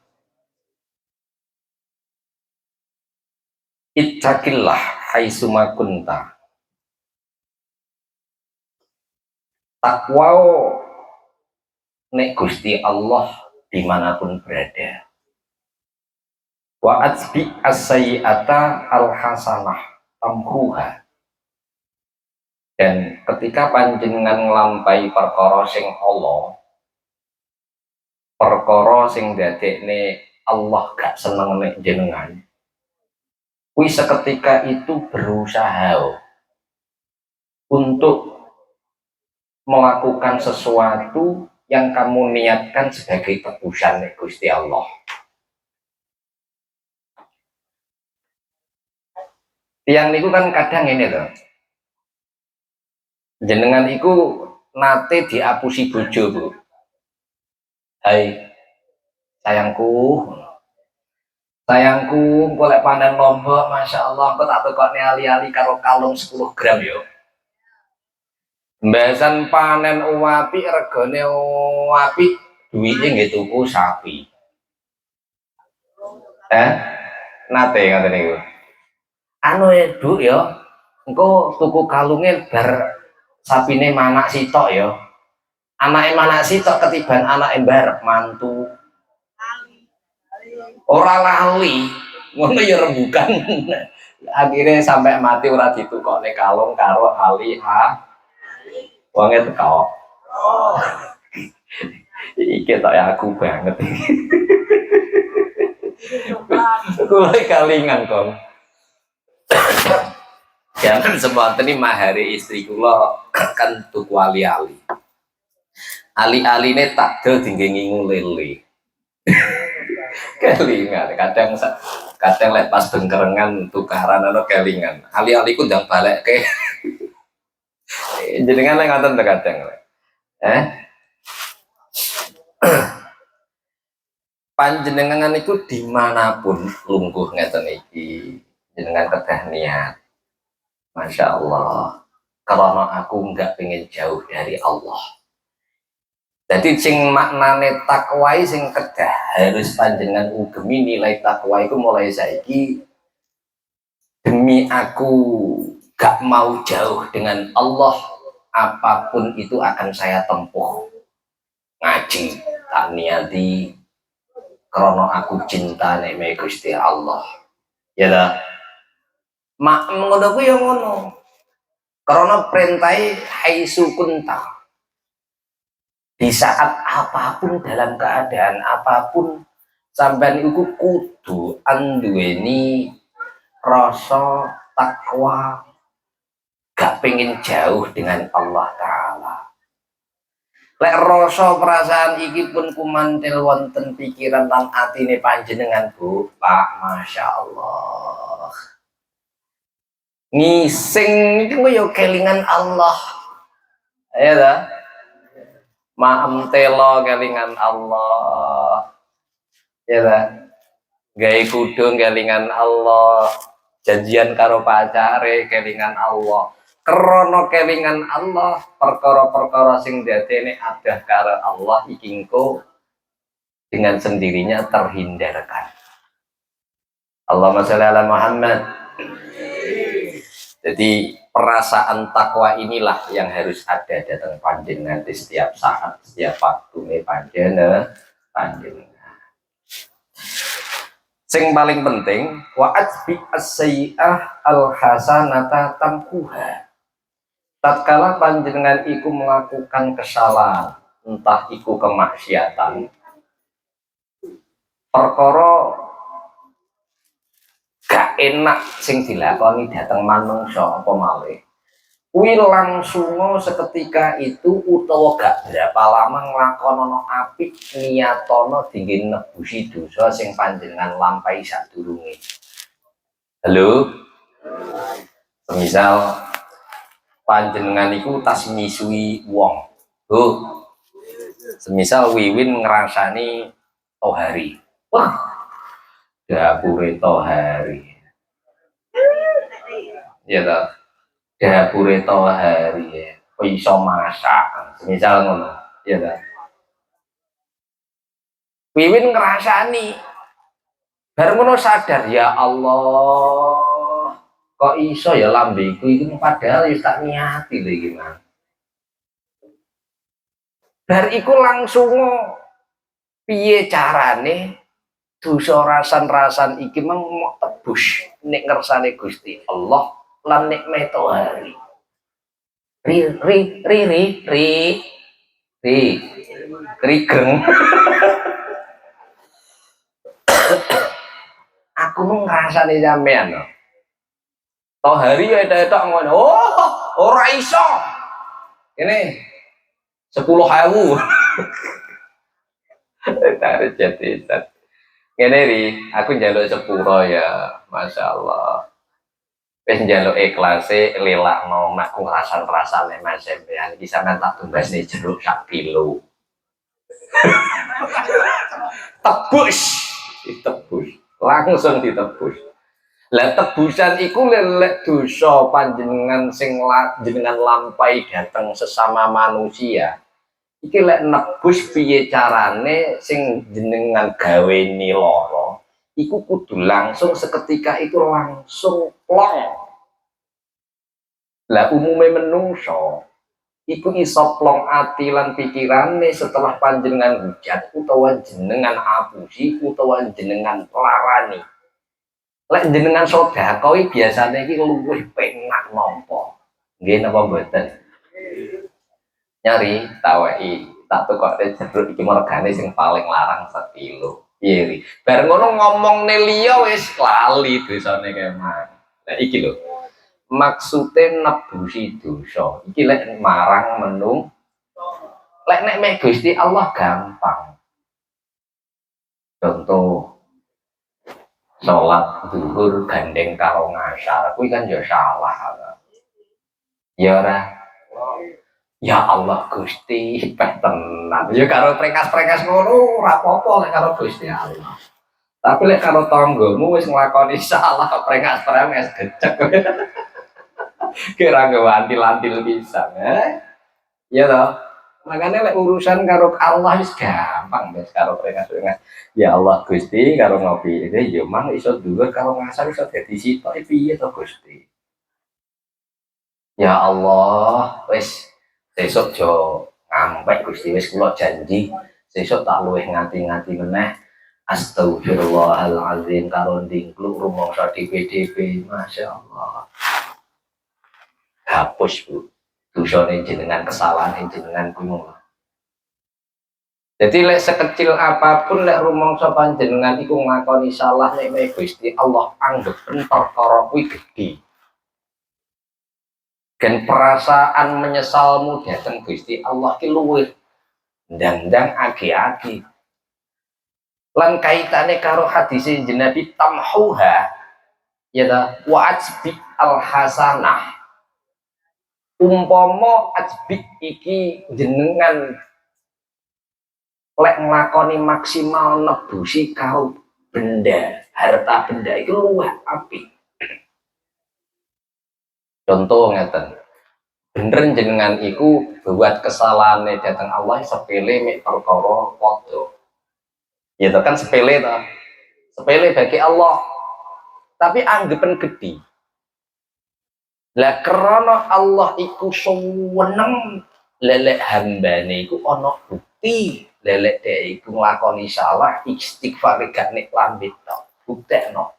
ittaqillah haitsuma kunta. Takwa nek Gusti Allah dimanapun berada. Wa atsbi as-sayyi'ata al-hasanah tamhuha. Dan ketika panjenengan nglampahi perkara sing Allah, perkara sing dadekne Allah gak seneng nek jenengan, kuwi seketika itu berusaha untuk melakukan sesuatu yang kamu niatkan sebagai tebusan nek Gusti Allah. Tiang niku kan kadang ini loh. Jenengan iku nate diapusi bojo, Bu. Hai sayangku. Sayangku, golek panen lombok, masya Allah, kok tak tekokne ali-ali karo kalung 10 gram yo. Mbasan panen uwapi, regane uwapi, duwike nggih tuku sapi. Nate ngoten niku. Anu ya, Bu ya. Engko tuku kalunge bar sapine manak sitok ya. Anake mana sitok ketiban anake mbarep mantu. Ora lali, ngono ya rembugan. Akhirnya sampai mati ora ditukokne kalung karo ali ha. Wonge teko. Iki tok ya aku banget. Kula kalingan kong. Jangan semonten iki mahari istri kula kan tuku ali-ali. Ali-aline tak dol dinggo ngingu lele. Kelingan kadang lek pas bengkerengan tukaran ana kelingan. Ali-aliku ndang balekke. Jenengan lek ngoten to kadang. Panjenengan itu dimanapun lungguh ngeten iki jenengan kedah niat. Masya Allah, karena aku nggak pengen jauh dari Allah. Jadi sing maknane takwa sing kedah harus panjenengan ugemi nilai takwa itu mulai saiki demi aku gak mau jauh dengan Allah, apapun itu akan saya tempuh. Ngaji tak niati karena aku cinta nek Gusti Allah. Ya dah. Mak ngono ku ya ngono. Karena perintai haitsu kunta. Di saat apapun dalam keadaan apapun sampean iku kudu anduweni rasa takwa gak pengen jauh dengan Allah Ta'ala. Lek rasa perasaan iki pun kumantil wonten pikiran lan atine panjenengan Bu, Pak, Masya Allah. Ngising itu yo kelingan Allah. Ya dah. Maem telo kelingan Allah. Ya dah. Gawe kudung kelingan Allah. Janjian karo pacare kelingan Allah. Krana kelingan Allah, perkara-perkara sing dadene adah karo Allah iki engko dengan sendirinya terhindarkan. Allahumma sholli ala Muhammad. Jadi perasaan takwa inilah yang harus ada datang panjenengan di setiap saat, setiap waktu nih panjenengan. Sing paling penting wa atbi as-sayyi'ah al-hasanata tamkuha. Tatkala panjenengan iku melakukan kesalahan, entah iku kemaksiatan, perkara gak enak sing dilakoni dateng manungsa apa malih kuwi langsung seketika itu utawa gak berapa lama nglakonono apik niyatono dingin nebusi dosa sing panjenengan lampahi sadurunge. Halo, misal panjenengan iku tas nyisui wong, semisal Wiwin ngerasani Tohari, wah dapure Tohari, ya toh, dapure Tohari ya, iso masak, misal ngono, ya toh. Wiwin ngerasani, baru ngono sadar ya Allah, kok iso ya lambeku itu padahal ya tak niati lho gimana. Bar iku langsung piye carane dosa rasan-rasan iki mau tebus nek ngersane Gusti Allah lan nikmat Tohari. Rigeng. Aku mau ngrasani sampean. Tohari ya etok ngono. Oh, ora iso. Ini 10.000. Tarik jadi ngene ri, aku njaluk sepuro ya, Masya Allah. Wis njaluk ikhlase lelakno makku rasan-rasane Mas sampean iki sampean tak tumbasne jeruk sak kilo. Tebus, ditebus, langsung ditebus. Lah tebusan iku lelek dosa panjenengan sing jenengan lampahi dateng sesama manusia. Iki lek nebus piye carane sing jenengan gaweni lara iku kudu langsung seketika itu langsung plong. Lah umume menungso iku iso plong ati lan pikirane setelah panjenengan hujat utawa jenengan apusi utawa jenengan larani. Lek jenengan sedekah biasane iki luwih penak nampa. Nggih napa mboten? Nyari taweki tak tukokne jeruk iki mergane sing paling larang 1 kilo. Piye ri? Bar ngono ngomongne liya wis lali dosane kemah. Nah iki lho. Maksude nebusi dosa. Iki lek marang menung. Lek nek mek Gusti Allah gampang. Contoh sholat zuhur gandeng karo ngasar kuwi kan ya salah. Ya ora. Ya Allah Gusti peh tenan. Ya karo prekas-prekas ngono ora apa-apa lek karo Gusti Allah. Tapi lek karo tanggamu wis nglakoni salah prekas-prekas gecek. Kira ngewantil-wantil pisan, ya toh. Makanya lek urusan karo Allah wis gampang wis karo prekas-prekas. Ya Allah Gusti karo ngopi iki ya mang iso dhuwur karo ngasar iso dadi sitok piye to Gusti. Ya Allah wis sesuk jo ngampek Gusti wis kula janji sesuk tak luwih ngati-ngati meneh. Astagfirullahalazim karo ndingkluk rumangsa DPDP Masya Allah. Hapus Bu dosane jenengan kesalahan jenengan kuwi. Jadi lek sekecil apapun lek rumangsa panjenengan iku ngakoni salah nek Gusti Allah anggap perkara kuwi gedhe. Dan perasaan menyesalmu datang Gusti Allah ki luwih ndang-ndang agi-agi. Lan kaitane karo hadis Nabi tamhuha ya ta wa ajbi al hasanah. Umpama ajbi iki jenengan lek nglakoni maksimal nebusi karo benda, harta benda iki luwih apik. Contoh ngeten. Bener jenengan iku buat kesalahannya datang Allah sepele mek perkara padha. Ya itu kan sepele to. Sepele bagi Allah. Tapi anggapan gedhi. Lah krana Allah iku seneng lelek hambane iku ana bukti lelek dhek iku nglakoni salah istighfar gak nek lambet to. Buktekno.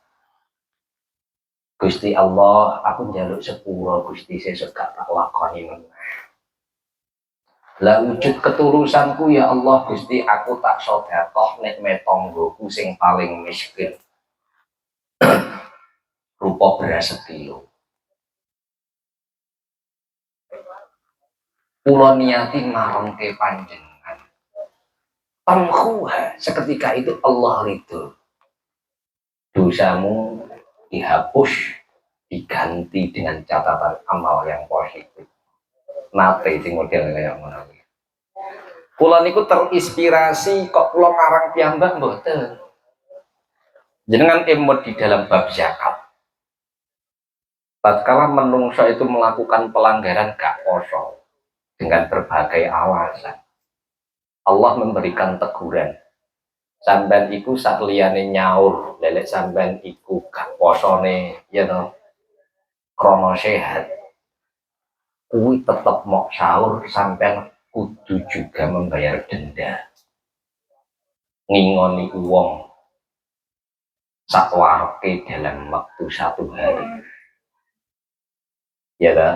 Gusti Allah, aku njaluk sepuro Gusti sesuk gak tak lakoni meneh. Lah wujud ketulusanku ya Allah Gusti aku tak sedekah nek metanggoku sing paling miskin. Rupa beras 1 kilo. Kula niati marengke panjenengan. Tamhuha seketika itu Allah ridho. Dosamu dihapus diganti dengan catatan amal yang positif. Nate sing model kaya ngono. Kula niku terinspirasi kok kula ngarang piyambak mboten. Jenengan emot di dalam bab zakat. Tatkala menungso itu melakukan pelanggaran gak poso dengan berbagai alasan. Allah memberikan teguran. Sampean iku sak liyane nyaur, lelek sampean iku gak posone ya to. Krana sehat. Kuwi tetep mau sahur sampean kudu juga membayar denda. Ngingoni uang sakwarke dalam waktu 1 hari. Ya dah.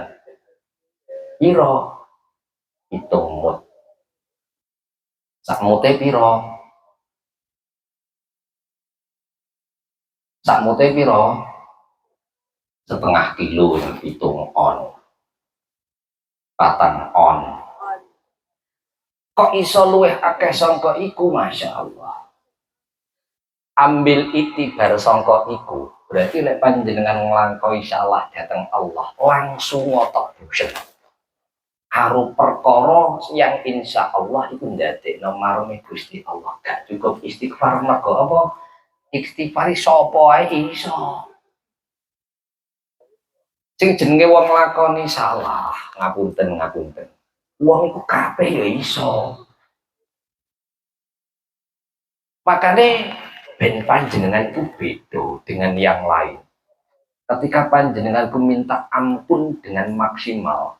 Piro hitung mut. Sak mute piro? Sak mute piro? 1/2 kilo hitung on. 4 on. Kok iso luwih akeh sangka iku Masya Allah. Ambil itibar sangka iku berarti lek panjenengan nglangkoi salah dateng Allah langsung ngotok dosa karo perkara yang insya Allah itu ndadekno marme Gusti Allah gak cukup istighfar mergo apa istighfar sapa ae iso sing jenenge wong nglakoni salah ngapunten wong iku kabeh ya iso makane ben panjenengan itu beda dengan yang lain. Ketika panjenengan ku minta ampun dengan maksimal,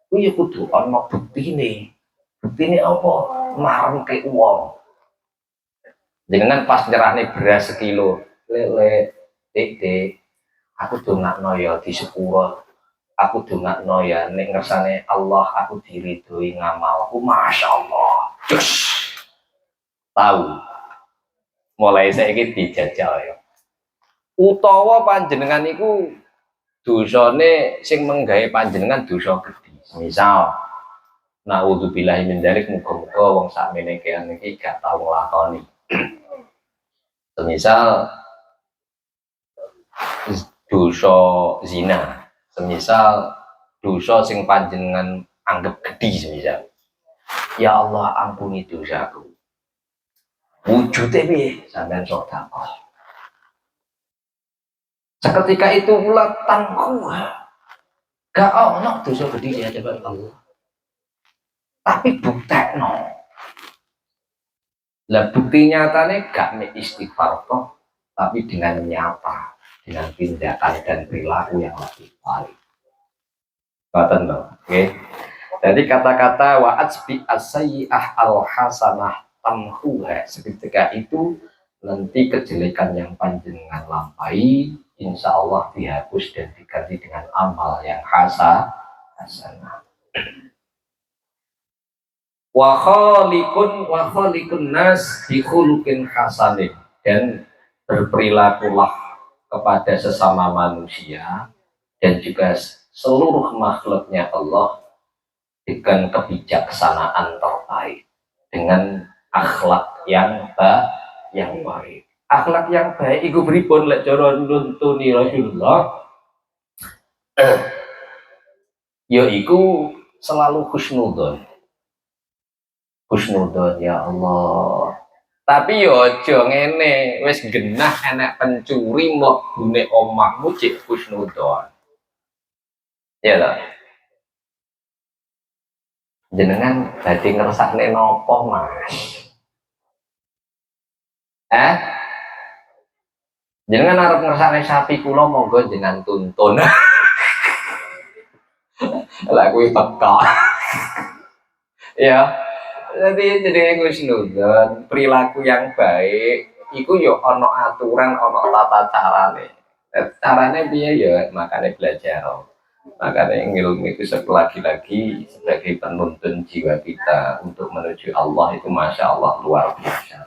kuwi ya kudu ana buktine. Buktine apa? Marengke wong. Jenengan pas nyerahne beras sekilo, lele, dek, aku dongakno ya di sepuro. Aku dongakno ya nek ngersane Allah aku diridhoi ngamalku, masyaallah. Yes. Tahu. Mulai saiki dijajal ya. Utawa panjenengan iku dosane sing menggawe panjenengan dosa gedhe. Misal naudzubillahi min dzalik, muga-muga wong sakmene kean iki gak tau nglakoni. Semisal dosa zina, semisal dosa sing panjenengan anggap gedhi semisal. Ya Allah ampuni dosaku. Wujude piye? Sampeyan sedekah. Seketika itu pula tangku gak ono dosa gedhi di hadapan Allah. Tapi buktekno. Lah bukti nyatane gak mek istighfar toh, tapi dengan nyata, dengan tindakan dan perilaku yang lebih baik. Paham toh? Oke. Jadi kata-kata wa'ats bi as-sayyi'ah al-hasanah tamhuha, seketika itu nanti kejelekan yang panjenengan lampahi insya Allah dihapus dan diganti dengan amal yang hasanah. Wa khaliqun nas bi khuluqin hasanin, dan berperilakulah kepada sesama manusia dan juga seluruh makhluknya Allah dengan kebijaksanaan terbaik, dengan akhlak yang baik. Akhlak yang baik iku pripun lek cara nuntuni Rasulullah? Yaiku selalu husnudzon. Husnudzon ya Allah. Tapi yo aja ngene, wis genah enek pencuri mlebune omahmu cek husnudzon. Ya ta? Jenengan badhe ngersakne napa, Mas? Jenengan arep ngersakne sapi kula monggo jenengan tuntun. Lah kuwi peka. Ya. Jadi husnudzon, perilaku yang baik iku yo ana aturan, ana tata carane. Carane piye ya? Makanya belajar. Makanya ilmu itu lagi-lagi sebagai penuntun jiwa kita untuk menuju Allah itu masya Allah luar biasa.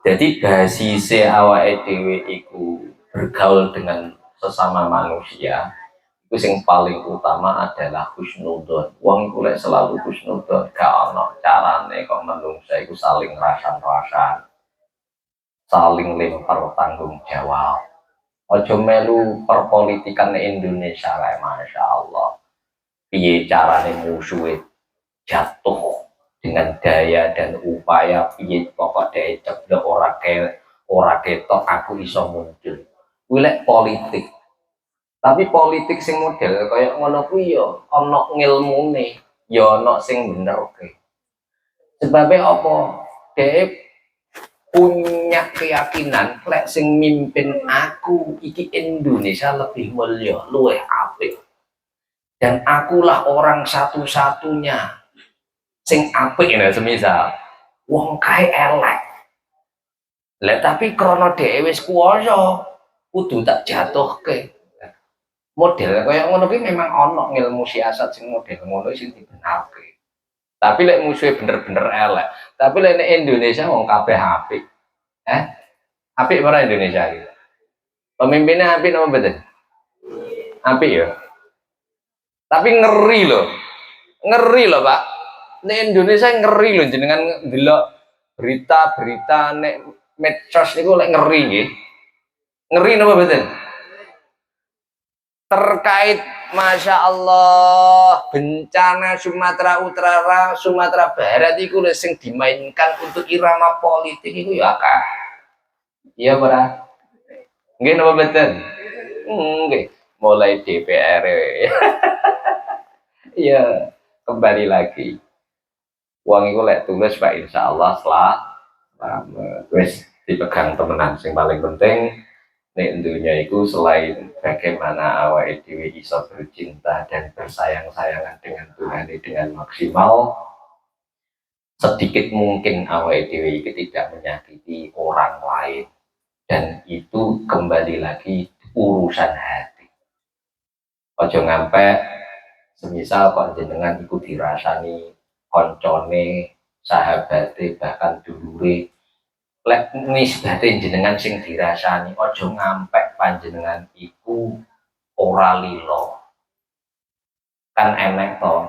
Jadi basise awake dhewe iku bergaul dengan sesama manusia, itu yang paling utama adalah husnudzon. Wong iku lek selalu husnudzon, gak ono carane kok menungsa iku saling rasan-rasan, saling lempar tanggung jawab. Ojo melu perpolitikan Indonesia lah, masya Allah. Piye carane musuhe jatuh dengan daya dan upaya piye pokok daya ceblok ora ketok aku iso muncul. Kuwi politik. Tapi politik sing model kaya ngono kuwi ya ana ngilmune, ya ana sing bener ke. Sebabnya apa? Dhek punya keyakinan lek sing mimpin aku iki Indonesia lebih mulia, luwih apik. Dan akulah orang satu-satunya sing apik ya semisal wong kae elek. Lah tapi krana dhewe wis kuwasa kudu tak jatuhke. Model kaya ngono ki memang ana ilmu siasat sing model ngono sing dibenarke. Tapi lek musuhe bener-bener elek. Tapi lek Indonesia wong kabeh apik. Apik ora Indonesia iki. Pemimpinnya apik napa mboten? Apik ya. Tapi ngeri loh. Ngeri loh, Pak. Nek Indonesia ngeri loh jenengan ndelok berita-berita nek medsos niku lek ngeri nggih. Ngeri napa mboten? Terkait masya Allah bencana Sumatera Utara, Sumatera Barat itu sing dimainkan untuk irama politik itu ya akeh. Iya ora? Nggih napa mboten? Nggih, mulai DPR. Iya, kembali lagi. Uang itu lek tulis Pak insya Allah selamat. Wis dipegang temenan sing paling penting nek dunia itu selain bagaimana awake dhewe iso bercinta dan bersayang-sayangan dengan Tuhan dengan maksimal, sedikit mungkin awake dhewe iki tidak menyakiti orang lain, dan itu kembali lagi urusan hati. Ojo ngampe semisal kok jenengan iku dirasani koncone, sahabate, bahkan dulure, lek nisbate jenengan sing dirasani, ojo ngampe panjenengan iku ora lilo. Kan enek to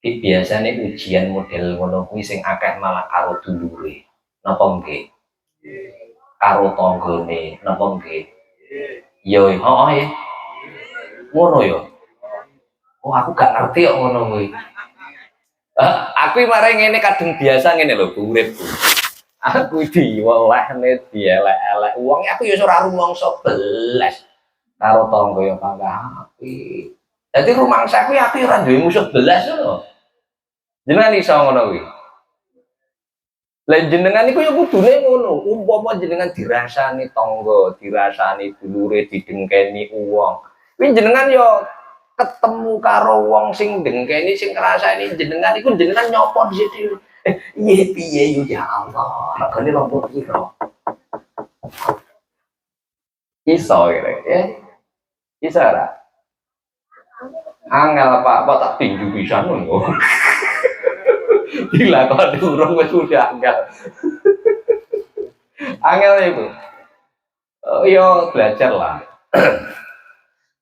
biasanya ujian model ngono kuwi sing akeh malah karo dulure, napa nggih? Karo tanggane, napa nggih? Yo, heeh ya. Ngono yo. Oh, aku gak ngerti kok ngono kuwi. Aku mare ngene kadung biasa ngene lho, uripku. Aku diwelehne dielek-elek wong, aku ya ora rumangsa belas. Karo tangga ya kagak apik. Dadi rumangsaku ya aku ora duwe musuh belas lho. Jenengan iso ngono kuwi. Lah jenengan iku ya kudune ngono, umpama jenengan dirasani tangga, dirasani dulure, didengkeni wong. Kuwi jenengan ya ketemu karo wong sing dengkeni, sing ngrasani jenengan iku jenengan nyopo dhisik. Iya piye yo ya Allah, regane lompo piro. Iso kira ya. Iso ora? Angel apa tak tinju pisan ngono. Dilakoni urung wis udah angel. Angel itu. Yo belajar lah.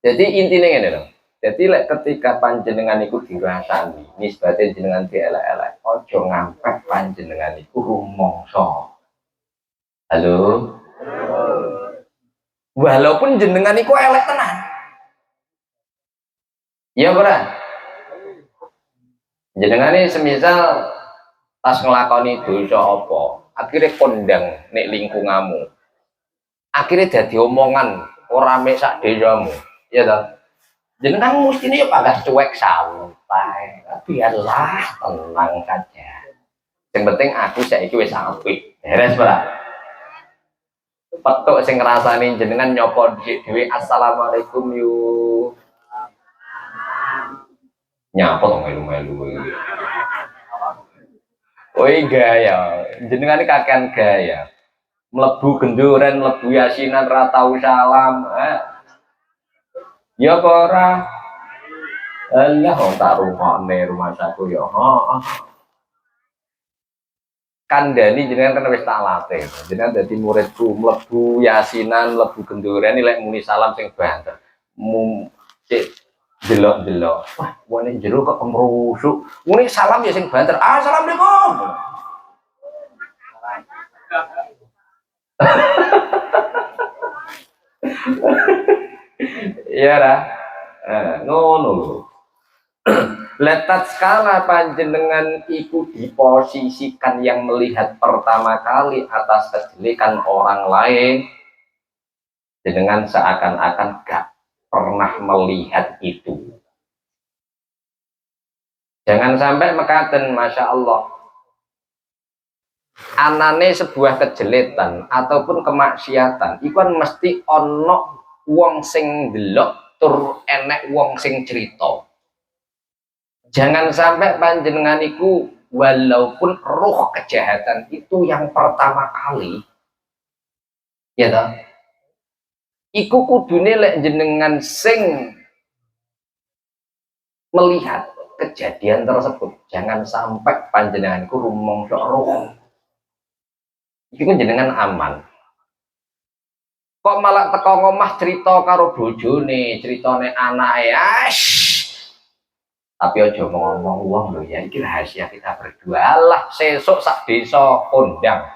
Jadi intinya ngene lho. Jadi lek ketika panjenengan iku dirasani, nisbate jenengan dielek-elek, ojo ngampek panjenengan iku rumangsa. Halo. Walaupun jenengan iku elek tenan. Iya ora? Jenengan ini semisal pas ngelakoni dosa apa, akhirnya kondang nek lingkunganmu, akhirnya jadi omongan orang mek sak desamu, ya toh. Jenengan mestinya ya pakai cuek santai, biarlah tenang saja. Yang penting aku saiki wis apik, beres ora? Petuk sing ngrasani jenengan nyopo dhisik dhewe assalamualaikum yuk. Nyapa to melu-melu. Woi gaya, jenengan ini kakean gaya. Mlebu genduren, mlebu yasinan ra tau salam. Ya apa ora? Alah wong tak rungokne rumah saku ya. Kandhani jenengan kan wis tak latih. Jenengan dadi muridku, mlebu yasinan, mlebu genduren lek muni salam sing banter. Cek delok-delok. Wah, wong jero kok kemrusuk. Muni salam ya sing banter. Assalamualaikum. Iya dah, ngono lho. Letat skala panjenengan iku diposisikan yang melihat pertama kali atas kejelekan orang lain, jenengan seakan-akan gak pernah melihat itu. Jangan sampai mekaten, masya Allah. Anane sebuah kejeletan ataupun kemaksiatan, iku kan mesti ono wong sing delok tur enek wong sing cerita. Jangan sampai panjenengan iku walaupun roh kejahatan itu yang pertama kali, ya toh, iku kudune lek jenengan sing melihat kejadian tersebut, jangan sampai panjenengan iku rumangsa roh. Iku jenengan aman. Kok malah teko ngomah cerita karo bojone, ceritane anake, tapi aja ngomong wong lho ya, iki rahasia kita berdua. Lah sesuk sak desa kondang.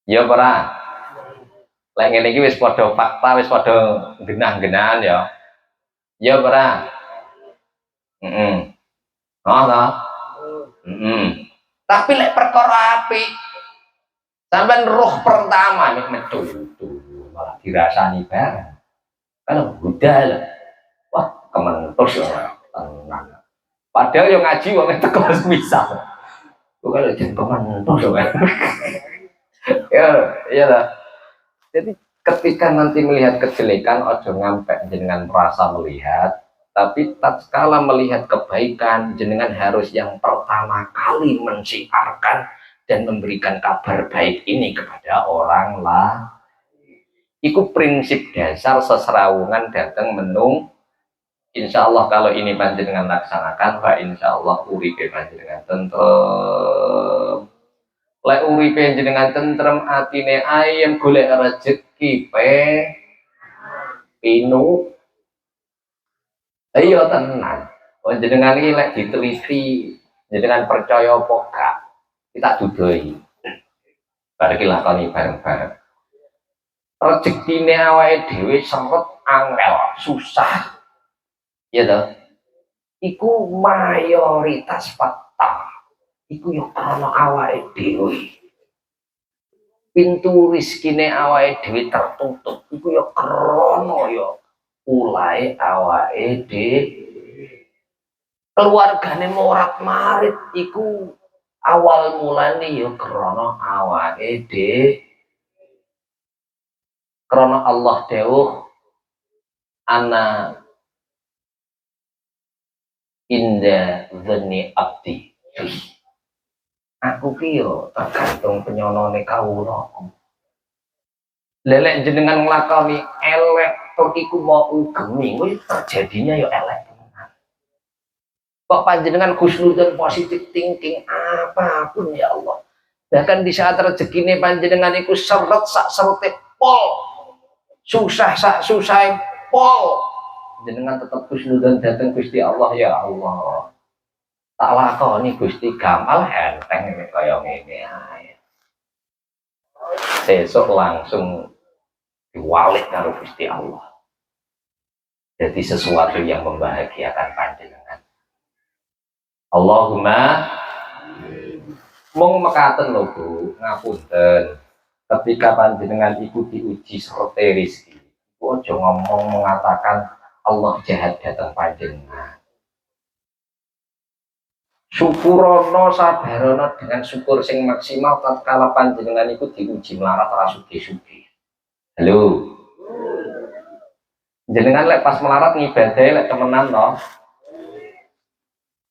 Ya ora. Lek ngene iki wis padha fakta, wis padha genah-genahan ya. Ya ora. Heeh. Tapi lek perkara apik, sampean roh pertama nek metu malah dirasani bareng. Kan budal. Wah, kementus ya. Tenang. Padahal yang ngaji wong teko bisa. Kok kalau jadi kementus kan. Ya lah. Jadi ketika nanti melihat kejelekan ojo ngampe jenengan merasa melihat, tapi tatkala melihat kebaikan jenengan harus yang pertama kali mensiarkan dan memberikan kabar baik ini kepada orang lain. Iku prinsip dasar seserawungan datang menung. Insya Allah kalau ini panjenengan laksanakan, Pak, insya Allah uripe panjenengan tentrem. Lek uripe jenengan tentrem, atine ayam, golek rezeki pe pinu. Ayo tenan. Jenengan iki lek diteliti, jenengan percaya apa gak? Kita dudoi. Bareng lakoni bareng-bareng. Rezekine awake dhewe seret angel, susah. Ya toh, iku mayoritas fakta, iku yo ana awake dhewe. Pintu rezekine awake dhewe tertutup, iku yo krana yo ulahe awake dhewe. Keluargane morat-marit iku awal mulane yo krana awake dhewe. Krana Allah dawuh ana inda dzanni abdi. Aku ki yo tergantung penyonone kawula. Lelek jenengan nglakoni elek tur iku mau ugemi, kuwi terjadinya yo elek tenan. Kok panjenengan husnudzon positive thinking apapun ya Allah. Bahkan di saat rezekine panjenengan iku seret sak serete pol. Susah sak susah pol. Jenengan tetap husnudzon dateng Gusti Allah, ya Allah. Tak lakoni Gusti gampang enteng kaya ngene ae. Sesuk langsung diwalik karo Gusti Allah. Jadi sesuatu yang membahagiakan panjenengan. Allahumma mong mekaten lho Bu, ngapunten. Ketika panjenengan iku diuji serta rezeki, ojo ngomong mengatakan Allah jahat datang panjenengan. Syukurono sabarono dengan syukur sing maksimal tatkala panjenengan iku diuji melarat ora sugih-sugih. Halo. Jenengan lek pas melarat ngibadahe lek temenan toh.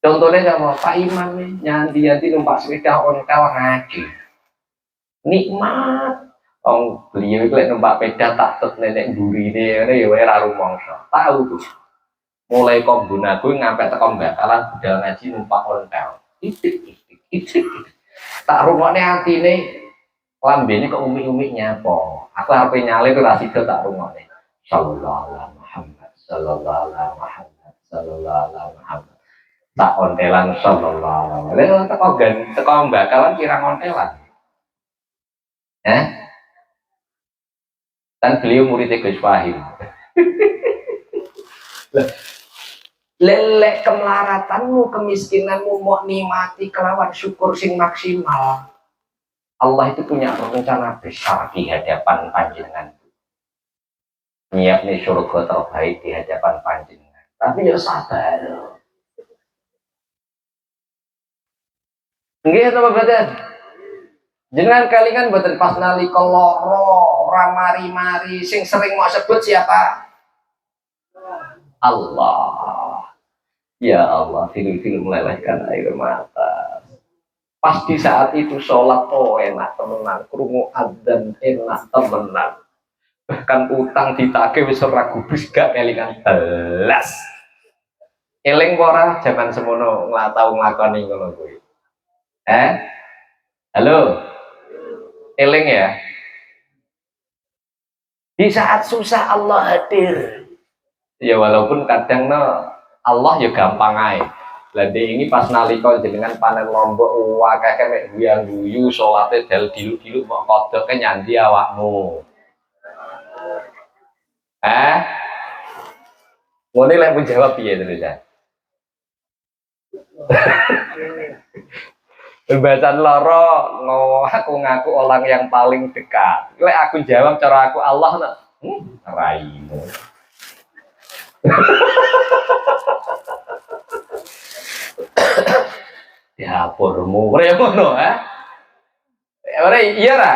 Contohnya sama Pak Imam nyanti-nyanti numpak sepeda ontel ngaji. Nikmat. Beliau itu lek numpak sepeda tak nenek burine ngene ya wae ra rumangsa. Tahu tuh. Mulai kombun aku ngampe teko bakalan budal ngaji numpak ontel. Itik. Tak rungokne atine lambene kok umi-umi nyapa. Aku ape nyale ku ra sida tak rungokne. Sallallahu alaihi Muhammad, sallallahu alaihi Muhammad, sallallahu alaihi Muhammad. Tak ontelan sallallahu alaihi wasallam. Teko bakalan kirang ontelan. Dan beliau muridnya Gus Fahim. Lelek kemelaratanmu, kemiskinanmu mau nikmati kelawan syukur sing maksimal. Allah itu punya rencana besar di hadapan panjenengan. Nyiapnya surga terbaik di hadapan panjenengan. Tapi ya sabar. Nggih to badan. Jenengan kalian boten pas nalika lara, ora mari-mari sing sering mau sebut siapa? Allah. Ya Allah, film-film melelehkan air mata. Pas di saat itu sholat enak temenan, krungu adzan enak temenan. Bahkan utang ditagih wis ora gubris gak kelingan belas. Eling ora zaman semono tau nglakoni ngono kuwi. Halo. Eling ya. Di saat susah Allah hadir. Ya walaupun kadang Allah ya gampang ae. Lah ini pas nalika jenengan panen lombok akeh mek guyu salate dal diluk-diluk mok kodoke nyandi awakmu. Ngene lek pun jawab piye tulisan? Pembahasan loro aku ngaku orang yang paling dekat. Lek aku jawab cara aku Allah raimu. Ya purmu, ora ngono ora iya ra?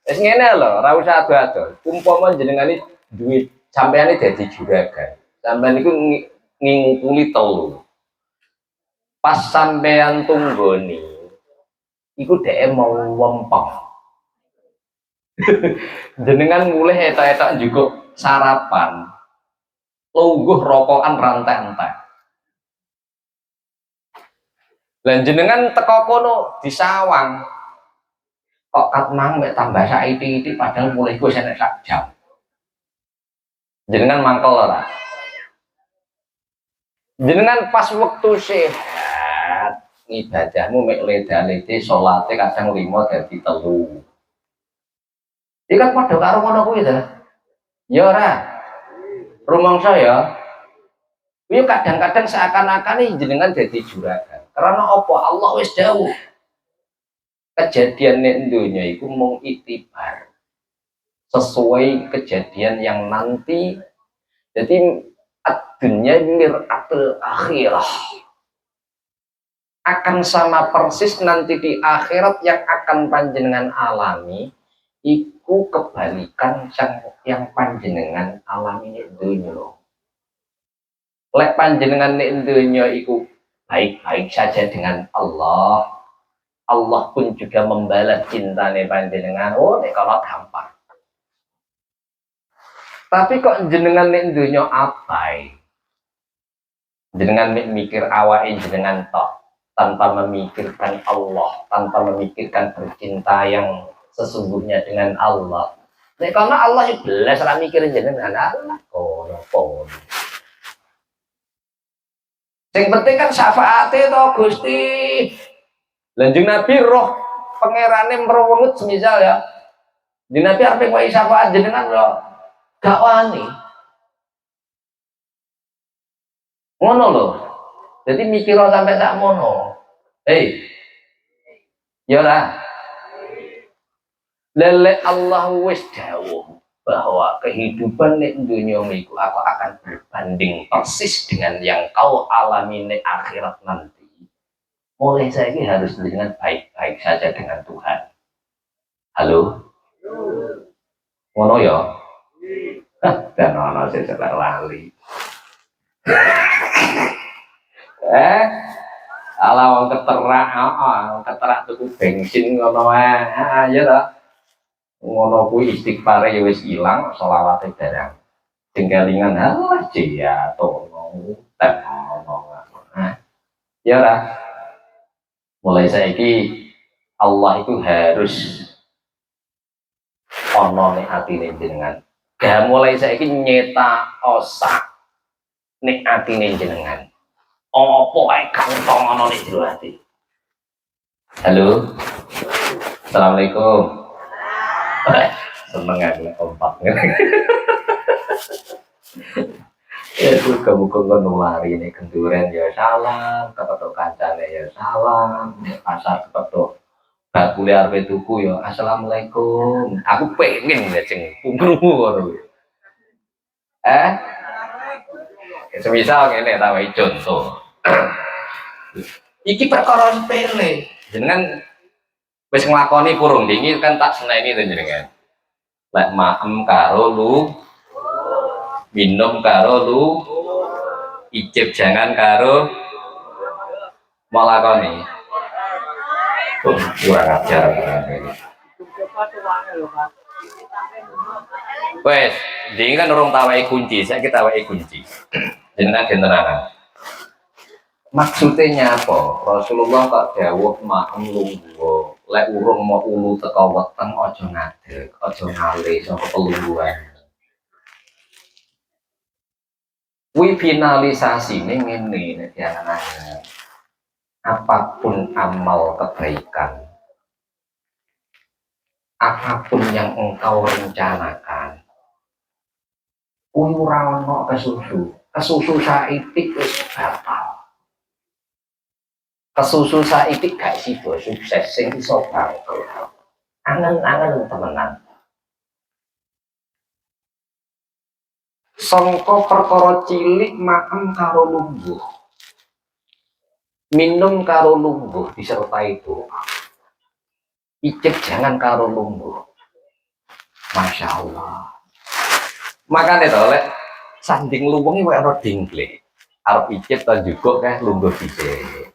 Wis ngene lho, ora usah ado-ado. Umpama jenengan iki duit sampeyan dadi juragan. Sampeyan iku ngingkuli telu. Pas sampeyan tunggoni iku dhek mau wempeng. Jenengan mulai etok-etok juga sarapan. Lungguh rokokan rantai-rantai. Lan jenengan teko kono disawang. Kok katmang mek tambah saithik-ithik padahal mulai gue enek sak jam. Jenengan mangkel ora? Jenengan pas waktu sehat ibadahmu mek leda-lede salate kadang 5 dadi 3. Iki kan padha karo ngono kuwi to. Ya ora. Rumangsa ya. Kuwi kadang-kadang seakan-akan jenengan dadi juragan. Karena apa? Allah wis dawuh. Kejadian nek donya iku mung itibar. Sesuai kejadian yang nanti. Jadi ad-dunya mir'atul akhirah. Akan sama persis nanti di akhirat yang akan panjenengan alami iku kebalikan yang panjenengan alami nek donya. Lek panjenengan nek donya iku baik-baik saja dengan Allah. Allah pun juga membalas cintane panjenengan. Oh, nek kalau gampang. Tapi kok jenengan nek donya abai. Jenengan mikir awake jenengan tok tanpa memikirkan Allah, tanpa memikirkan bercinta yang sesungguhnya dengan Allah. Nek karena Allah itu belas ora mikirin jenengan Allah kono. Sing penting kan syafaate to Gusti. Lanjung Nabi roh pangerane merwengut semisal ya. Di Nabi arep wae syafaat jenengan lho. Gak wani. Ngono lho. Jadi mikir sampai sak mono. Hei. Ya lah. Lele Allah wis dawuh bahwa kehidupan nek dunia iku aku akan berbanding persis dengan yang kau alami nek akhirat nanti. Mulai saya ini harus dengan baik-baik saja dengan Tuhan. Halo? Ngono ya? Dan ono saya lali. Ala wong keterak tuku bensin ngono wae. Ya ta. Ngono kuwi istighfare ya wis ilang, selawate barang. Tinggalingan Allah ya tolong ngono. Ya ora. Mulai saiki Allah itu harus ono nek atine jenengan. Gak mulai saiki nyeta osak nek atine jenengan. Apa ae kantong ono nek jero ati. Halo. Assalamualaikum. Seneng aku kompak. Ya buka-buka ngono lari nek kenduren ya salam, ketok kancane ya salam, nek pasar ketok bakule arep tuku ya assalamualaikum. Aku pengen ya ceng krungu ngono. Semisal ngene ta wae contoh. Iki perkara sepele. Jenengan wis nglakoni kurung dingin kan tak seneni to jenengan. Lek maem karo lu minum karo lu icip jangan karo melakoni kurang ajar wes dingin kan urung tawai kunci saya kita tawai kunci jenengan gentenanan maksudnya apa Rasulullah kok dawuh maem lungguh lek urung mau ulu teko weteng aja ngadeg aja ngale saka pelungguhan. Wi finalisasi ini diantaranya apapun amal kebaikan, apapun yang engkau rencanakan, ora ono kesusu saitik wis batal. Kesusu saitik gak sido sukses sing iso bangkrut. Angen-angen temenan. Sangka perkara cilik maem karo lungguh. Minum karo lungguh disertai doa. Icip jangan karo lungguh. Masya Allah. Makanya to lek sanding luwengi wae ora dingle. Arep icip ta juga kae lungguh dhisik.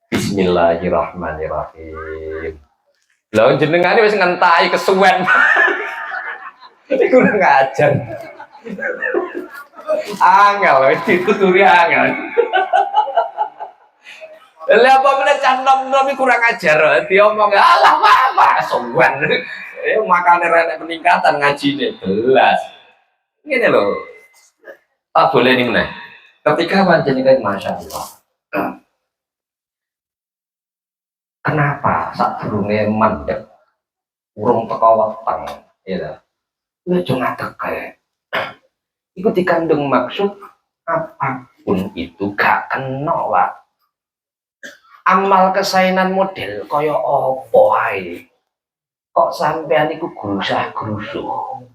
Bismillahirrahmanirrahim. Lah jenengane wis ngentaki kesuwen. Iku ora ngajar. Angel wis dituturi angel. Lah apa meneh cah nom-nom iku kurang ajar. Diomong alah apa sowan. Makane renek peningkatan ngajine belas. Ngene lho. Tak boleh nih meneh. Ketika panjenengan Masya Allah. Kenapa sak durunge mandek urung teko weteng ya. Ya aja ngadeg kae. Iku dikandung maksud apapun itu gak kena lah. Amal kesainan model kaya apa ae. Kok sampean iku grusah-grusuh.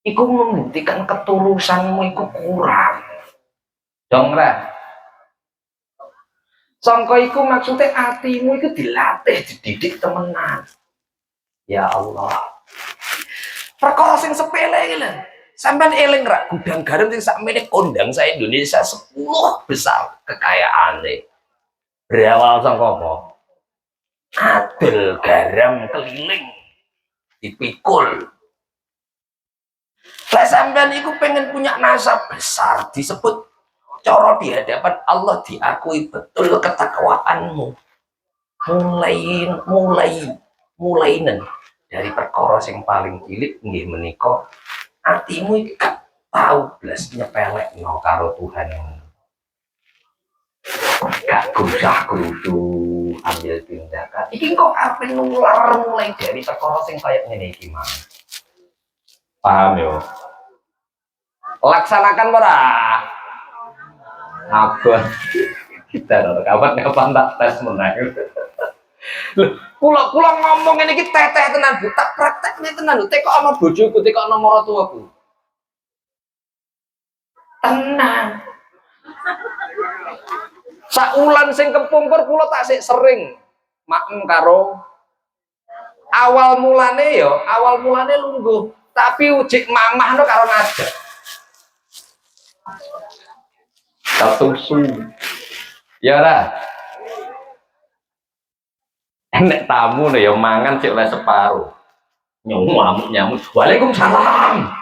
Iku membuktikan ketulusanmu iku kurang. Dong ra. Sangka iku maksudnya hatimu iku dilatih, dididik temenan. Ya Allah. Perkara sing sepele iki lho. Sampeyan eling ra gudang garam sing sakmene kondang sa Indonesia 10 besar kekayaane. Berawal sangka apa? Adil garam keliling dipikul. Lah sampean iku pengen punya nasab besar disebut cara di hadapan Allah diakui betul ketakwaanmu. Mulai dari perkara sing paling cilik nggih menika atimu iki gak tau blas nyepelekno karo Tuhan. Gak grusah-grusuh ambil tindakan. Iki kok ape nular mulai dari perkara sing kaya ngene iki, Mang. Paham yo? Laksanakan ora? Abot. Kita ora kapan tak tes meneh. Lho, kula ngomong ngene iki teteh tenan, Bu. Tak praktekne tenan lho. Tekok ana bojoku, tekok ana maratuaku. Tenang. Saulan sing kepungkur kula tak sik sering maem karo awal mulane lungguh, tapi ujik mamahno karo nada. Ketusu. Ya ora. Nek tamu nih ya mangan sik oleh separuh. Nyamuk. Waalaikumsalam.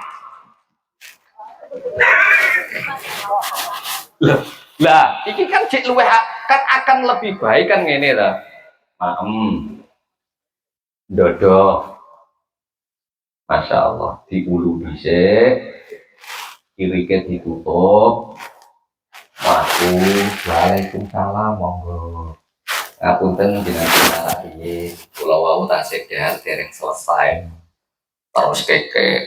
Lah, iki kan cek luweh kan akan lebih baik kan ngene ta. Maem. Dodo. Masya Allah, diulu dhisik. Kirike ditutup. Waalaikumsalam, monggo. Ngapunten jenengan piye? Kula wau tasik dahar dereng selesai. Terus keke.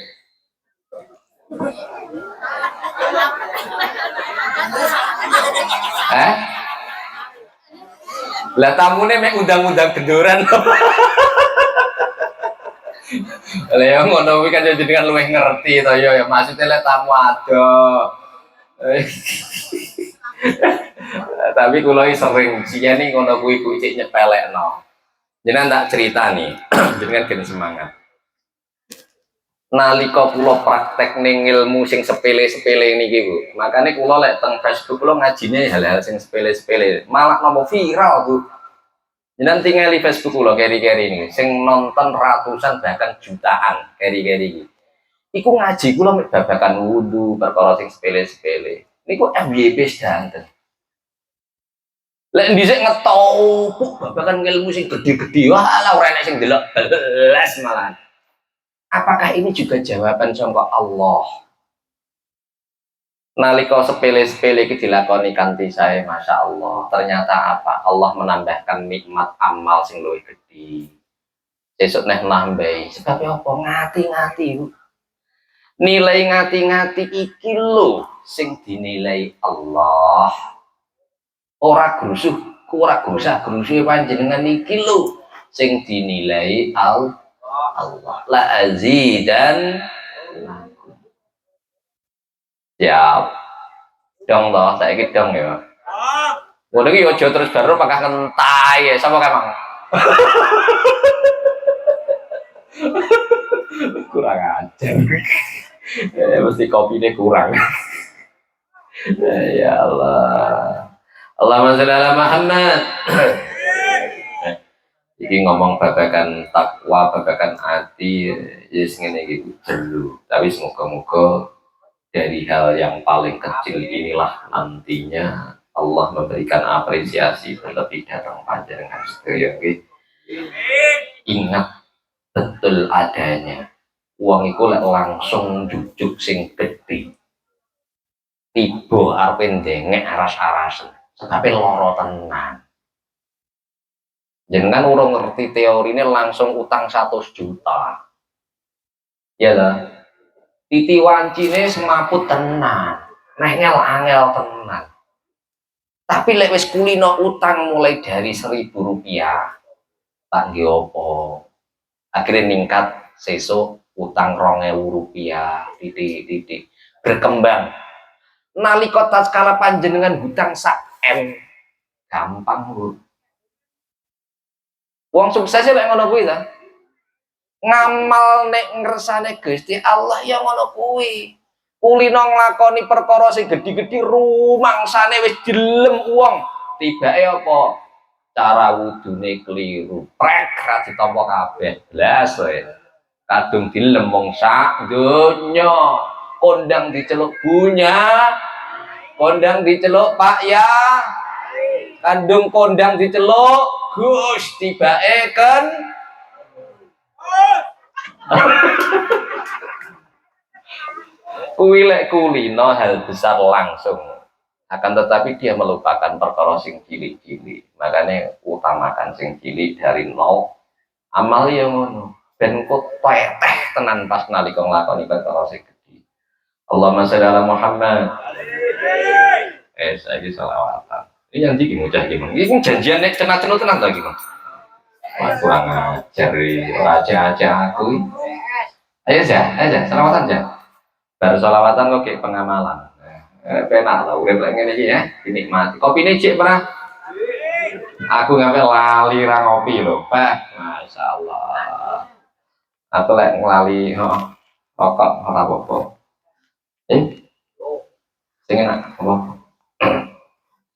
Lah tamune mek undang-undang gendoran. Lah ya ngono kuwi kan jenengan luwih ngerti to ya maksudnya lek tamu ado. Tapi kula sering siyane ngono kuwi ku cek nyepelekno. Jenengan tak cerita nih, jenengan gen semangat. Nalika kula praktek ning ilmu sing sepele-sepele niki Bu. Makane kula lek teng Facebook kula ngajine hal-hal sing sepele-sepele, malah nopo viral Bu. Jenengan tingali Facebook kula keri-keri niki sing nonton ratusan bahkan jutaan keri-keri iki. Iku ngaji kula mek babakan wudu, perkara sing sepele-sepele. Niku FYP sedanten. Lek dhisik ngetopuk babakan ilmu sing gede-gede, walah ora enek sing delok belas malah. Apakah ini juga jawaban sangka Allah? Nalika sepele-sepele iki dilakoni kanthi sae, Masya Allah. Ternyata apa? Allah menambahkan nikmat amal sing luwih gedhe. Sesuk neh nambahi. Sebab apa? Ngati-ngati. Nilai ngati-ngati iki lho sing dinilai Allah. Ora grusuh, ora grusah-grusuh panjenengan iki lho sing dinilai Allah. La azidan lakum. Siap. Dong toh, saiki dong ya. Ngono iki aja terus baru pakai kentai ya, sapa Kang? kurang ajar. Mesti kopinya kurang. Ya Allah. Allahumma sholli ala Muhammad. Iki ngomong babakan takwa, babakan hati, yes ngene iki jero. Tapi semoga-moga dari hal yang paling kecil inilah nantinya Allah memberikan apresiasi terlebih datang panjenengan sedaya nggih. Ingat betul adanya. Uang iku lek langsung jujuk sing gedhe. Tiba arep ndengek aras-arasen. Tapi loro tenan. Jangan urung ngerti teorinya langsung utang 100 juta. Ya lah. Titi wancine semaput tenan. Nehnya angel tenan. Tapi lek wis kulino utang mulai dari 1.000 rupiah. Tak nggih opo. Akhirnya ningkat sesuk utang 2.000 rupiah. Titik berkembang. Nalika tatkala panjenengan hutang sak M gampang Bu. Wong suksesnya lek ngono kuwi ta. Ngamal nek ngersane Gusti Allah ya ngono kuwi. Kulino nglakoni perkara sing gedhi-gedhi rumangsane wis dilem wong. Tibake apa? Cara wudune keliru. Prek ra ditampa kabeh. Blas wae. Kadung dilem wong sak donya. Kondang diceluk bunya. Kondang diceluk Pak ya. Kandung kondang diceluk Gus tibake kan kuwi lek kulino hal besar langsung akan tetapi dia melupakan perkara sing cilik-cilik makanya utamakan sing cilik dari nol amal yang ngono ben kok teteh tenan pas nalika nglakoni perkara sing gedhe Allahumma sholli ala Muhammad saiki selawatan. Ini yang diki ngucap gimana? Ini janjian nek cena-cena tenan ta iki, Mas. Wah, kurang ajar raja aja aku. Ayo aja, selawatan aja. Baru selawatan kok kayak pengamalan. Penak lah urip lek ngene iki ya, dinikmati. Kopine cek pernah. Aku ngapain lali ra ngopi lho, Pak. Masyaallah. Aku lek nglali, rokok ora apa-apa. Sing enak apa?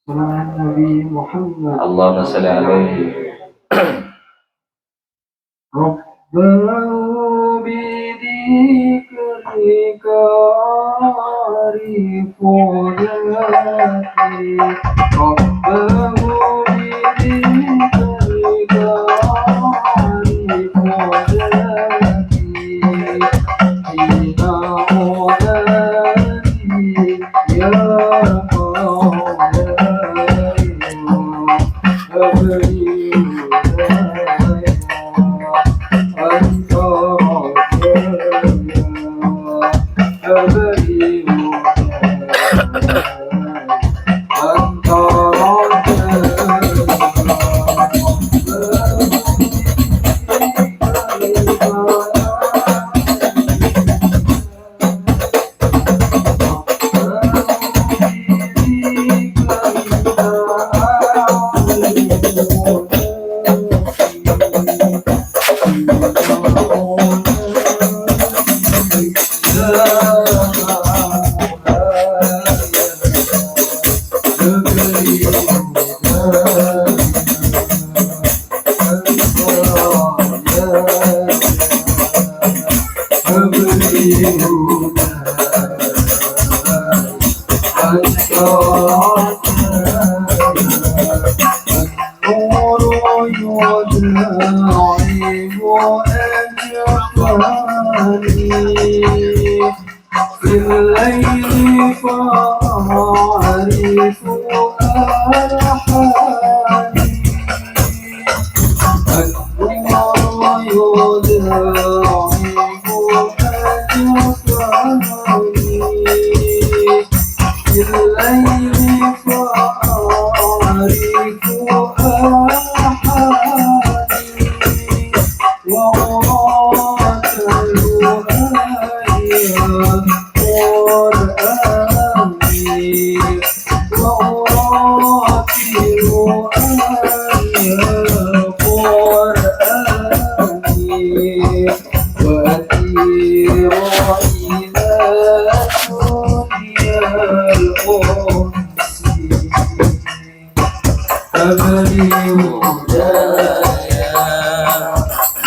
Nabi Muhammad Allahumma sholli alaihi Rabbahu bidikrika arifudati Rabbahu bidikrika arifudati Hina udati ya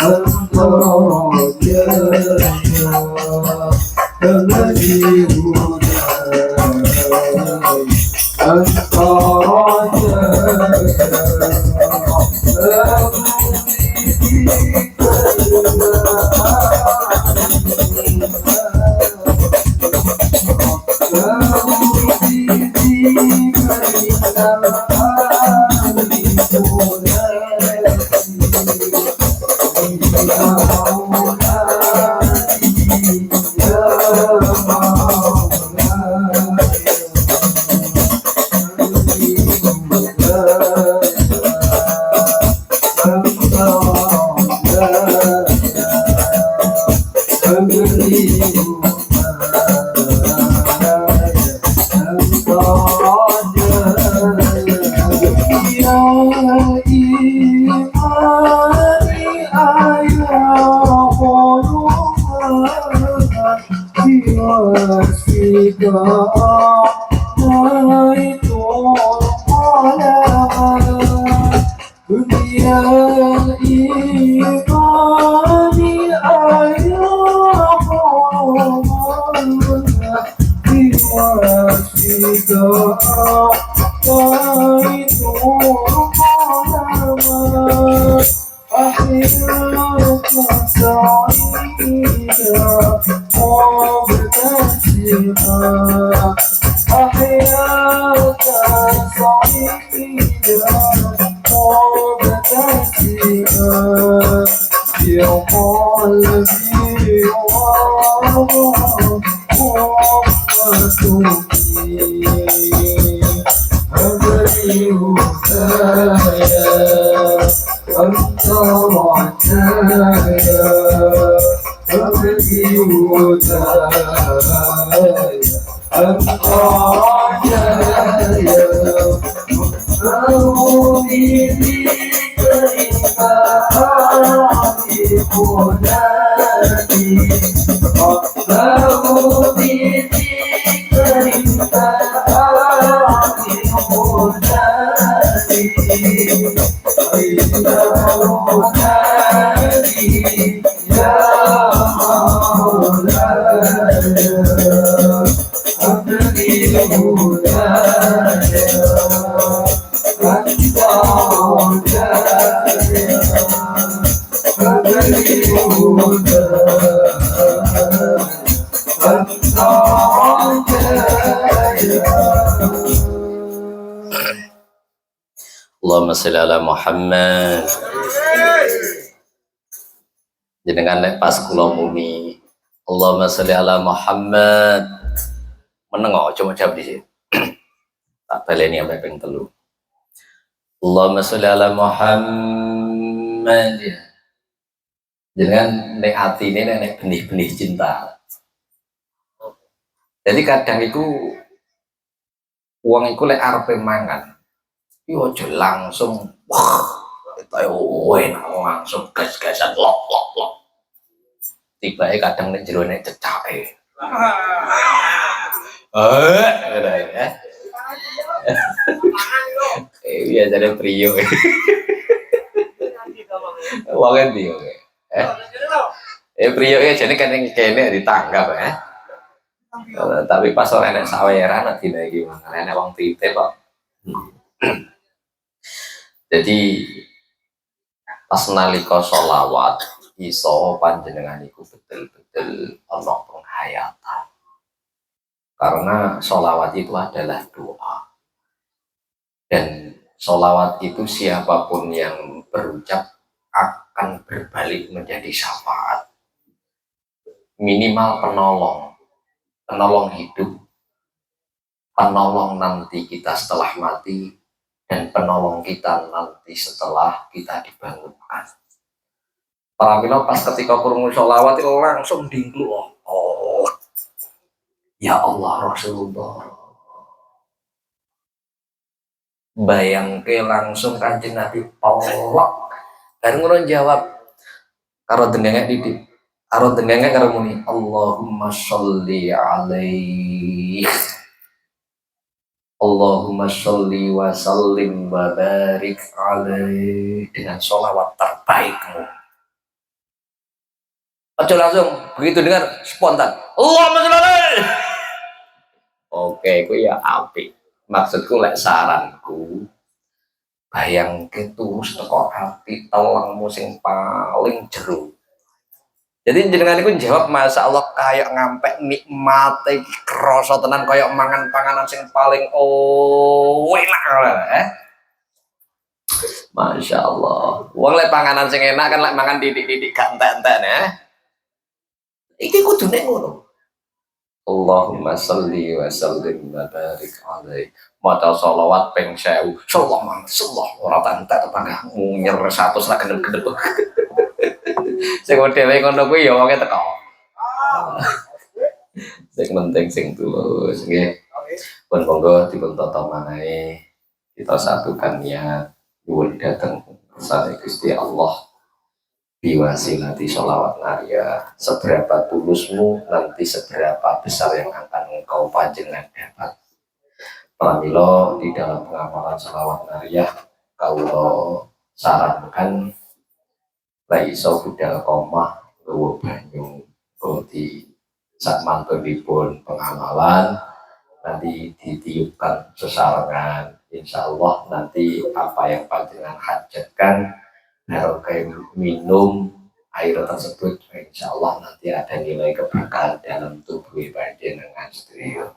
أنت رجايا فملي هداي أنت Allahumma sholli ala Muhammad. Jenengan nek pas kula muni Allahumma sholli ala Muhammad menengo cuma jawab di sini. Tak baleni sampai ping 3. Allahumma sholli ala Muhammad. Jenengan nek atine nek benih-benih cinta. Jadi kadang iku wong iku lek arepe mangan yo aja langsung wah itu enak langsung gas-gasan lok. Tibae kadang nek jerone cecake. Ya. Iya jadi prio. Wong endi yo. Prio ya jadi kan yang kene ditangkap ya. Tapi pas ora enek saweran dina iki enek wong titip kok. Jadi pas nalika sholawat iso panjenengan iku betul-betul ana penghayatan. Karena sholawat itu adalah doa. Dan sholawat itu siapapun yang berucap akan berbalik menjadi syafaat. Minimal penolong hidup, penolong nanti kita setelah mati, dan penolong kita nanti setelah kita dibangunkan. Para mila pas ketika krungu sholawat itu langsung dingklu, oh ya Allah Rasulullah. Bayangke langsung Kanjeng Nabi polok. Bareng ngono jawab karo dengenge didik. Karo dengenge karo muni Allahumma sholli alaihi. Allahumma sholli wa sallim wa barik alaihi, dengan sholawat terbaikmu. Ojo langsung begitu dengar spontan. Allahumma sholli alaihi. Oke, ku ya apik. Maksudku lek saranku bayangke tulus teko ati telengmu sing paling jero. Jadi jenengan iku jawab masya Allah kayak ngampek nikmate krasa tenan kayak mangan panganan sing paling enak Masya Allah. Wong lek panganan sing enak kan lek mangan titik-titik gak entek-entek ya. Iki kudune ngono. Allahumma sholli wa sallim wa barik alaihi. Maca sholawat ping 1000. Sallallahu ora entek tepangah nyer 100 ra gendep-gendep. Sing dhewe ngono kuwi ya wonge teko. Sing penting sing tulus nggih. Pun monggo dipun tata manahe kita satukan niat nyuwun dateng kersane Gusti Allah biwasilati sholawat nariyah. Seberapa tulusmu nanti seberapa besar yang akan engkau panjenengan dapat. Pramila di dalam pengamalan sholawat nariyah kalau sarankan la iso budal komah nggawa banyu di sak mantunipun pengamalan nanti ditiupkan sesarengan. Insya Allah nanti apa yang panjenengan hajatkan barokah minum air tersebut, insya Allah nanti ada nilai keberkahan dalam tubuh panjenengan sedaya.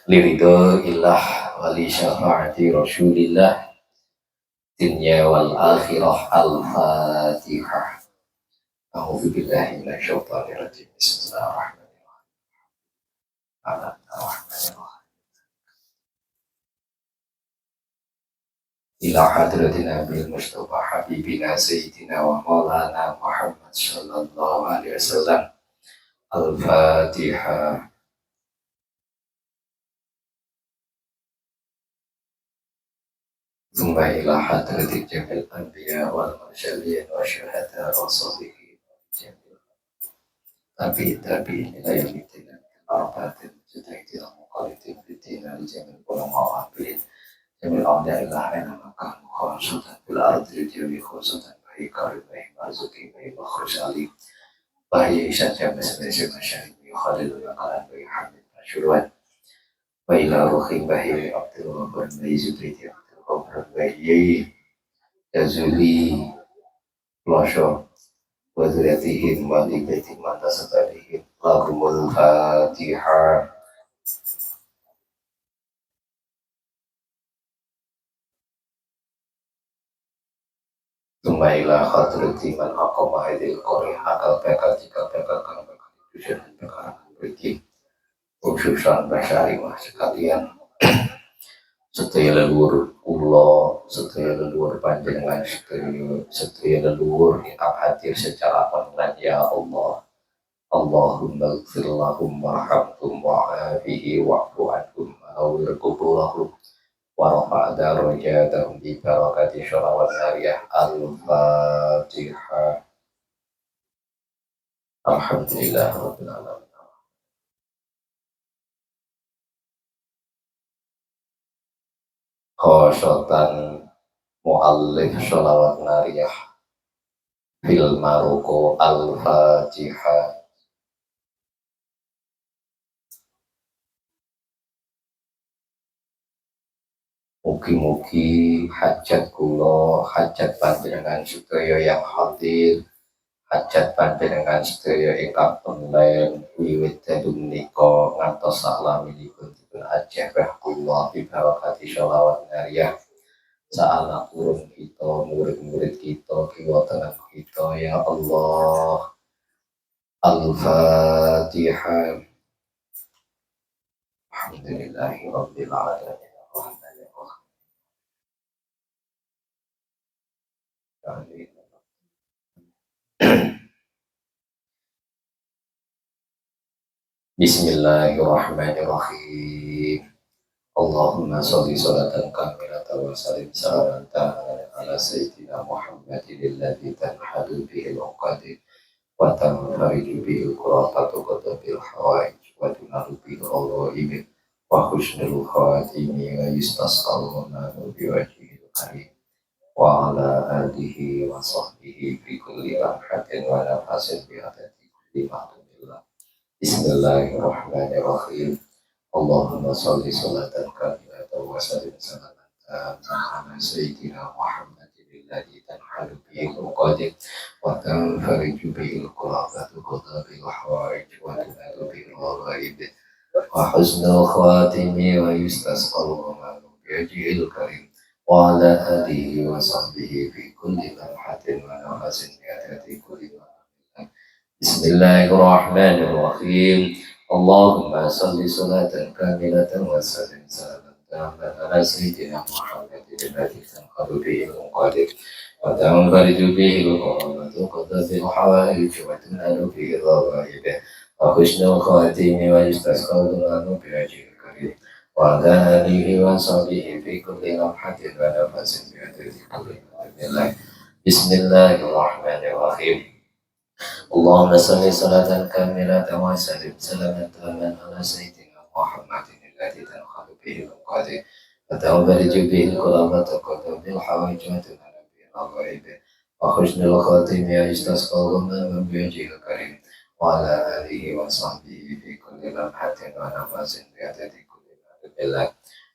Liridho ilah wali syafaati rasulillah dunya wal akhirah. Al-Fatihah. A'udzu billahi minasyaitonir rajim. Bismillahirrahmanirrahim. Ila hadratina bil Mustafa Habibina Sayyidina wa Maulana Muhammad sallallahu alaihi wasallam. Al-Fatihah. Tsumma ila hadrati jamil anbiya wal mursalin wa syuhada wa salihin tabi'in ila yaumil arba'atin jadaidil muqallidin bidina jamil ulama abidin jamil awliya ilah ina makan khosatan bil ardi jawi khosatan bahi karim bahi mazuki bahi makhrusali bahi isyan jamis bahi masyarakat bahi khalil yakalan bahi hamid masyurwan bahi la rukhim bahi abdul wabban bahi zubriti bayi jazuli losho waziriyatihim wali baitim mantasatarihim lahumul Fatihah. Tumailah khadrati man aqama hadil qori akal bekal jika bekal kan bekal tujuan bekal beriki khususan basyari sekalian sedaya leluhur kula, sedaya leluhur panjenengan, sedaya leluhur ingkang hadir secara online ya Allah. Allahumma ighfir lahum warhamhum wa'afihi wa'fu anhum nawwir quburahum wa rafa' darajatahum bi barakati sholawat nariyah. Al-Fatihah. Alhamdulillah rabbil alamin. Khosotan mu'allif sholawat nariyah fil Maroko. Al-Fatihah. Mugi-mugi hajat kula, hajat panjenengan sedaya yang hadir, hajat panjenengan sedaya ingkang online wiwit dalem nika ngantos saklaminipun dipun ajabah kula bi barakati sholawat nariyah. Sa'anak urun kita, murid-murid kita, kiwa tengah kita ya Allah. Al-Fatihah. Alhamdulillahi rabbil alamin. Bismillahirrahmanirrahim. Allahumma sholli sholatan kamilatan wa sallim salaman tammatan ala sayyidina Muhammadin alladzi tanhalu bihi al-uqad wa tanfariju bihi al-qurratu bil hawaij wa tunalu bihi al-ghaib wa husnul khatimi wa yustasqal bi wajhihil karim وعلى آله وصحبه في كل لمحة ونفس بعدد كل معلوم الله. بسم الله الرحمن الرحيم. اللهم صل صلاة كاملة وسلم سلاما تاما على سيدنا محمد الذي تنحل به العقد وتنفرج به الكرامة وتقضى به الحوائج وتنال به الغرائب وحسن الخاتم ويستسقى الغمام بوجهه الكريم وعلى آله وصحبه في كل لمحة ونفس بعدد كل لمحة. بسم الله الرحمن الرحيم. اللهم صل صلاة كاملة وسلم سلاما تاما على سيدنا محمد الذي تنقل به المقادير وتنفرج به الكرامة وتقضى به الحوائج وتنال به الغرائب وحسن الخاتم ويستسقى الغمام بوجهه الكريم وعلى آله وصحبه في كل لمحة ونفس بعدد كل لمحة. بسم الله الرحمن الرحيم. اللهم صل صلاة كاملة وسلم سلاما تاما على سيدنا محمد الذي تنخل به القادر وتنفرج به الكرامة وتقضى بالحوائج وتنال به الغائب وحسن الخاتم ويستسقى الغمام بوجهه الكريم وعلى آله وصحبه في كل لمحة ونفس بعدد كل لمحة.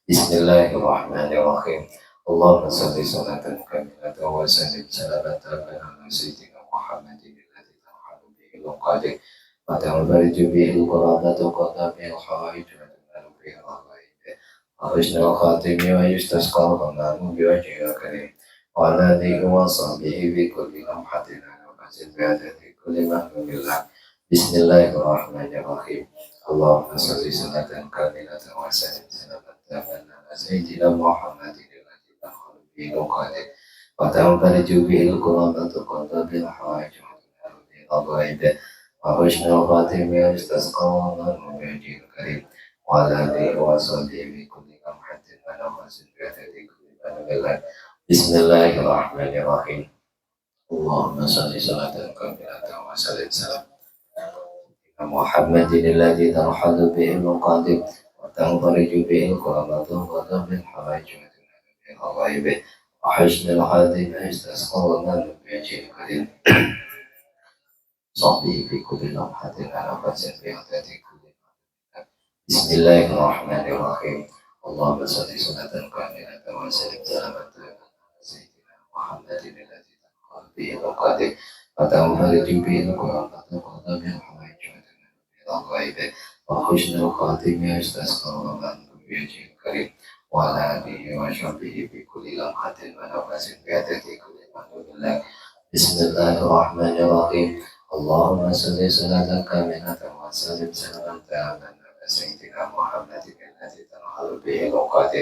بسم الله الرحمن الرحيم. اللهم صل صلاة كاملة وسلم سلاما تاما على سيدنا محمد الذي تنحل به العقد وتنفرج به الكرامة وتقضى به الحوائج وتنال به الغائب وحسن الخاتم ويستسقى الغمام بوجهه الكريم وعلى آله وصحبه بكل لمحة ونفس بعدد كل مخلوق الله. بسم الله الرحمن الرحيم. اللهم صل صلاة كاملة وسلم سلاما تاما على سيدنا محمد الذي تنحل به العقد وتنفرج به الكرامة وتقضى به الحوائج وتنال به الغائب وحسن الخاتم ويستسقى الغمام بوجهه الكريم وعلى آله وصحبه بكل لمحة ونفس بعدد كل مخلوق الله. بسم الله الرحمن الرحيم. اللهم صل صلاة كاملة وسلم سلاما محمد الذي ترحل به المقادير وتنفرج به الكرامة وتقضى به الحوائج وتنال به الغائب وحسن الخاتم يستسقى الغمام بوجهه الكريم صحبه في كل لمحة ونفس بعدد كل مخلوق. بسم الله الرحمن الرحيم. اللهم صل صلاة كاملة وسلم سلاما تاما على سيدنا محمد الذي تنحل به العقد وتنفرج به الكرامة وتقضى به الحوائج وتنال به الغائب وحسن الخاتم يستسقى الغمام بوجهه الكريم وعلى آله وصحبه في كل لمحة ونفس بعدد كل مخلوق. بسم الله الرحمن الرحيم. اللهم صل صلاة كاملة وسلم سلاما تاما على سيدنا محمد الذي تنحل به العقد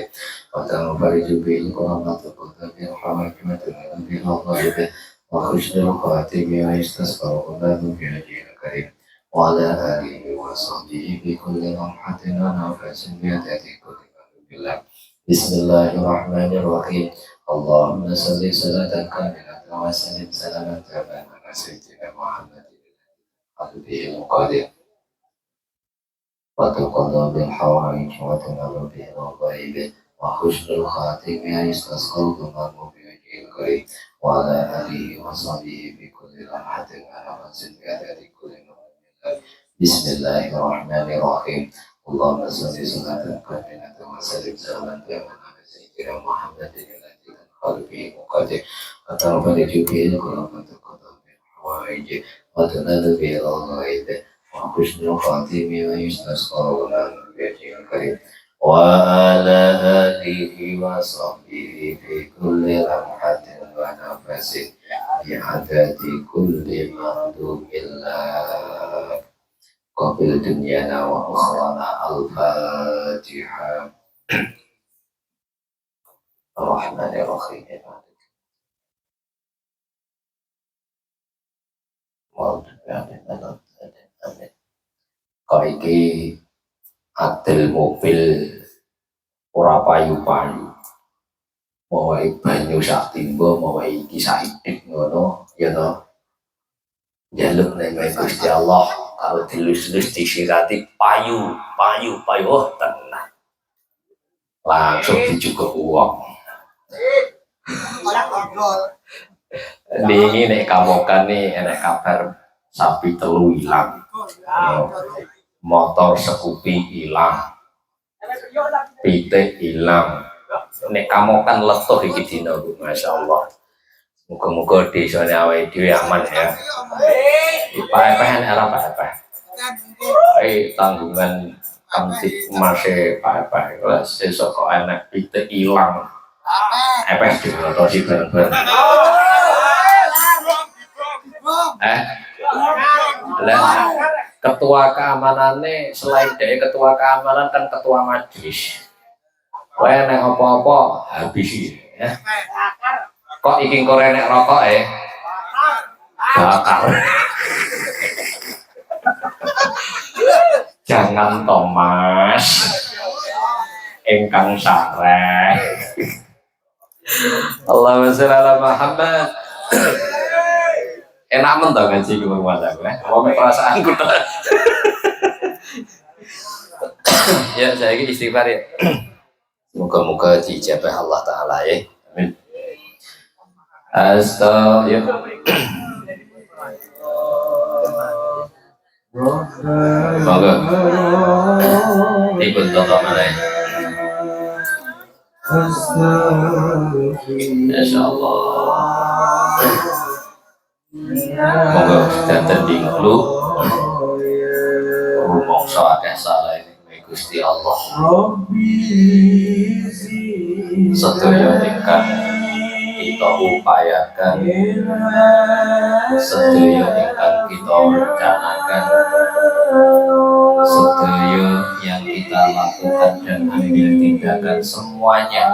وتنفرج به الكرامة وتقضى به الحوائج وتنال به الغائب وحسن الخاتم ويستسقى الغمام بوجهه الكريم وعلى آله وصحبه بكل لمحة ونفس بعدد كل مخلوق. بسم الله الرحمن الرحيم. اللهم صل صلاة كاملة وسلم سلاما تاما على سيدنا محمد الذي به القادر وتقضى بالحوائج وتنال به الغائب وحسن الخاتم يستسقى الغمام بوجهه الكريم وعلى آله وصحبه بكل لمحة ونفس بعدد كل مخلوق. بسم الله الرحمن الرحيم. اللهم صل صلاة كاملة وسلم سلاما تاما على سيدنا محمد الذي تنحل به العقد وتنفرج به الكرامة وتقضى به الحوائج وتنال به الغائب وحسن الخاتم ويستسقى الغمام بوجهه الكريم وعلى آله وصحبه في كل لمحة ونفس بعدد كل مخلوق الله. قبل دنيانا وأخرانا. الفاتحة. الرحمن الرحيم. Kau iki adil mobil ora payu-payu. Mawae banyu sak timba, mawae iki saidik ngono, ya to. Jaluk nang Gusti Allah kalau dilus-lus disirati payu, oh tenang. Langsung dicukup uang. Ini nek kawokan nih enek kabar sapi telu hilang, motor Scoopy hilang, pitik hilang. Nek kawokan letuh iki dina Bu, masyaallah. Muga-muga desane awake dhewe aman ya. Pak-pak era Pak-pak. Tanggungan kamtip masih Pak-pak. Kalau sesuk kok enek pitik hilang. Epes diprotosi bareng-bareng. Lah ketua keamanannya selain dari ketua keamanan kan ketua majelis. Wae nek apa-apa habis ya. Kok iki kore nek rokok bakar. Jangan Thomas engkang sareh. Allahumma sholli ala Muhammad. Enak men to ngaji ku rumah aku Wong perasaanku to. Ya saya ini istighfar ya. Moga-moga dijabah Allah taala ya. Amin. Astagfirullah. Monggo. Ikut toto mana ya? Insyaallah. Monggo datang di ngelu rumangsa akeh salah ini Gusti Allah. Sedaya ingkang kita upayakan, sedaya ingkang kita rencanakan, sedaya yang kita lakukan dan ambil tindakan semuanya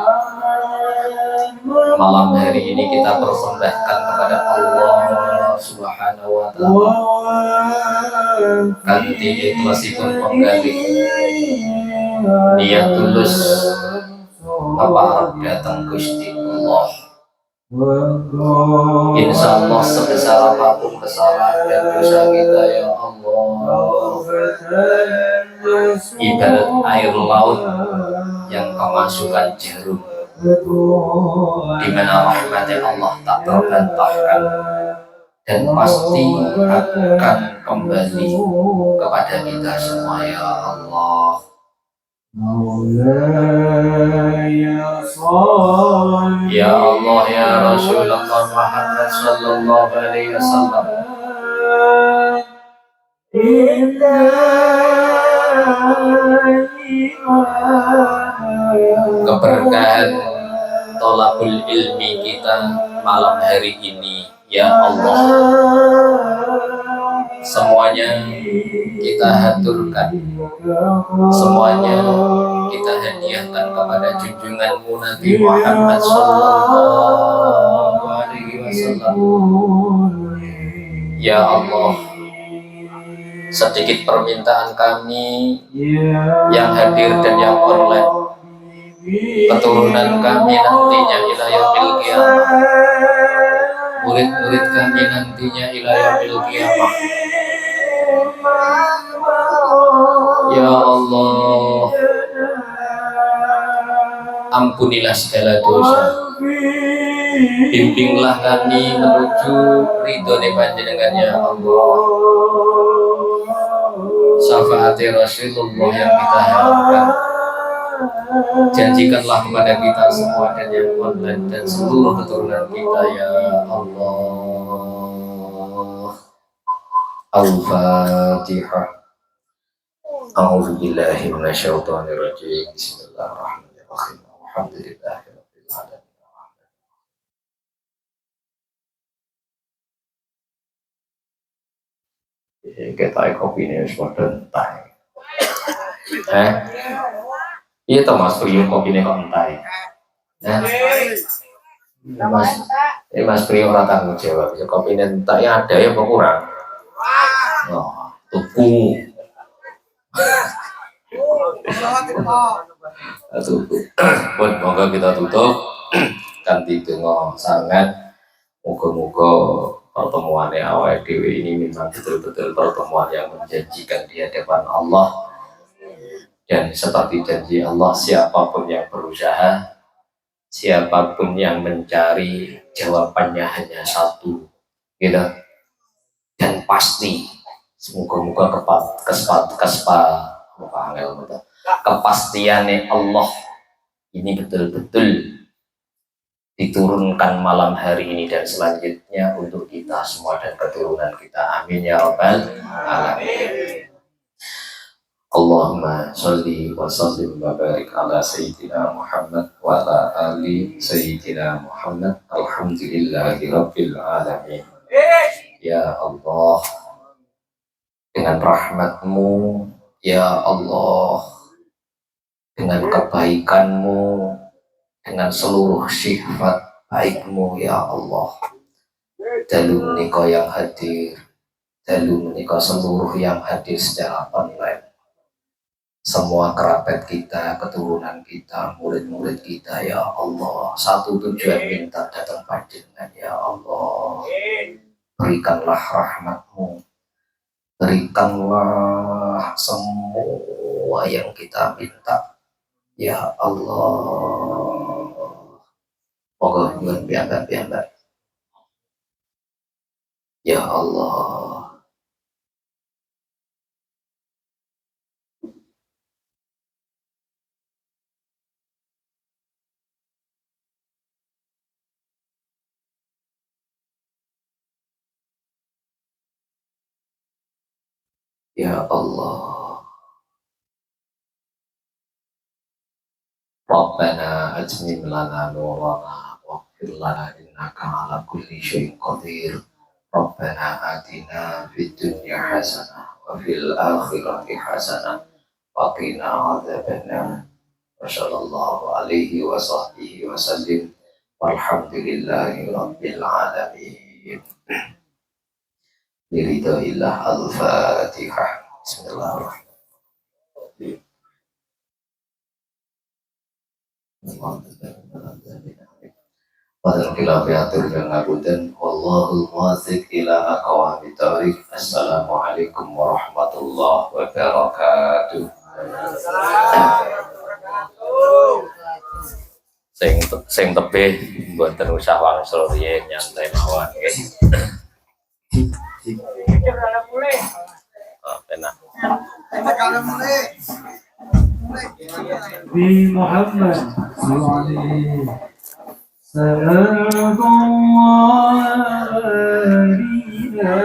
malam hari ini kita persembahkan kepada Allah Subhanahu wa ta'ala kanthi ikhlasipun penggali niat tulus apa datang Gusti Allah. Insya Allah sebesar apapun kesalahan dan dosa kita ya Allah, ibarat air laut yang kemasukan jarum, di mana rahmatnya Allah tak terbantahkan dan pasti akan kembali kepada kita semua ya Allah. Ya Allah ya Rasulullah Muhammad sallallahu alaihi wasallam, keberkahan tolabul ilmi kita malam hari ini ya Allah, semuanya kita haturkan, semuanya kita hadiahkan kepada junjunganmu Nabi Muhammad sallallahu alaihi wasallam. Ya Allah, sedikit permintaan kami yang hadir dan yang online, keturunan kami nantinya ila yaumil qiyamah, murid-murid kami nantinya ila yaumil qiyamah. Ya Allah, ampunilah segala dosa, bimbinglah kami menuju ridho panjenengan ya Allah. Syafaati Rasulullah yang kita harapkan, janjikanlah kepada kita semua dan yang online dan seluruh keturunan kita ya Allah. Al-Fatihah. A'udzu billahi minasyaitonir rajim. Bismillahirrahmanirrahim. Alhamdulillahirabbil alamin. Kita kopi ini sudah entai. Iya toh Mas Priyo kopi ini kok entai. Mas Priyo ora tanggung jawab. Ya kopi ini entai ada ya apa kurang? Oh, tuku. Pun moga kita tutup kanthi donga sangat. Moga-moga pertemuannya awal dewi ini memang betul-betul pertemuan yang menjanjikan di hadapan Allah. Dan seperti janji Allah, siapapun yang berusaha Siapapun yang mencari jawabannya hanya satu, gitu. Dan pasti semoga-moga kepastiannya Allah ini betul-betul diturunkan malam hari ini dan selanjutnya untuk kita semua dan keturunan kita. Amin ya rabbal alamin. Allahumma sholli wa sallim wa barik ala sayyidina Muhammad wa ala ali sayyidina Muhammad. Alhamdulillahi rabbil alamin. Ya Allah, dengan rahmatmu, ya Allah, dengan kebaikanmu, dengan seluruh sifat baikmu, ya Allah, dalu menika yang hadir, dalu menika seluruh yang hadir secara online, semua kerabat kita, keturunan kita, murid-murid kita, ya Allah, satu tujuan minta datang panjenengan, ya Allah, berikanlah rahmatmu, berikanlah semua yang kita minta, ya Allah. Moga nyuwun piyambak-piyambak, ya Allah. Ya Allah. Rabbana atmim lana nurana waghfir lana innaka ala kulli syai'in qadir. Rabbana atina fid dunya hasanah wa fil akhirati hasanah wa qina adzabannar. Wassallallahu alaihi wa sahbihi wa sallim. Walhamdulillahi rabbil alamin. Liridahillah al-Fatihah. Bismillahirrahmanirrahim. Pada khilafiatur dan ngabudan wallahul muwaffiq ila aqwamit thoriq. Assalamualaikum warahmatullahi wabarakatuh. Sing tebih mboten usah wangsul riyen, nyantai mawon nggih. Enak. Bi Muhammad سألت الله لنا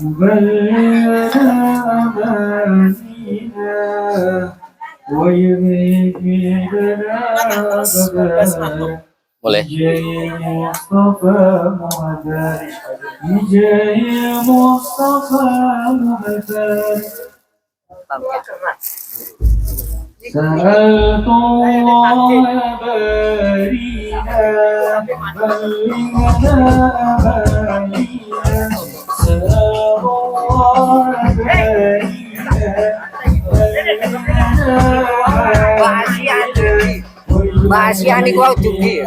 مبلغنا أمانينا ويبيد لنا بدنا Boleh. بجاه مصطفى مهدر بجاه مصطفى مهدر سألت الله بارينا بلغنا أمانينا سألت الله بارينا Masih ani kau tinggi.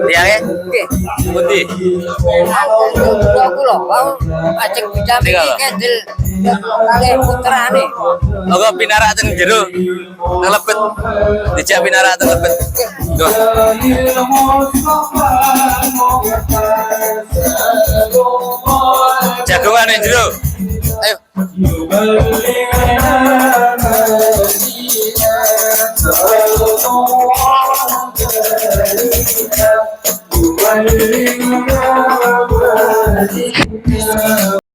Dia ya? Putih. Aku loh, kau aceng bijak kedel kali putrane. Aku pinara teng jero. Ngelepet. Dijak pinara teng lepet. Tuh. Jagongan yang jero. Ayo. يبلغنا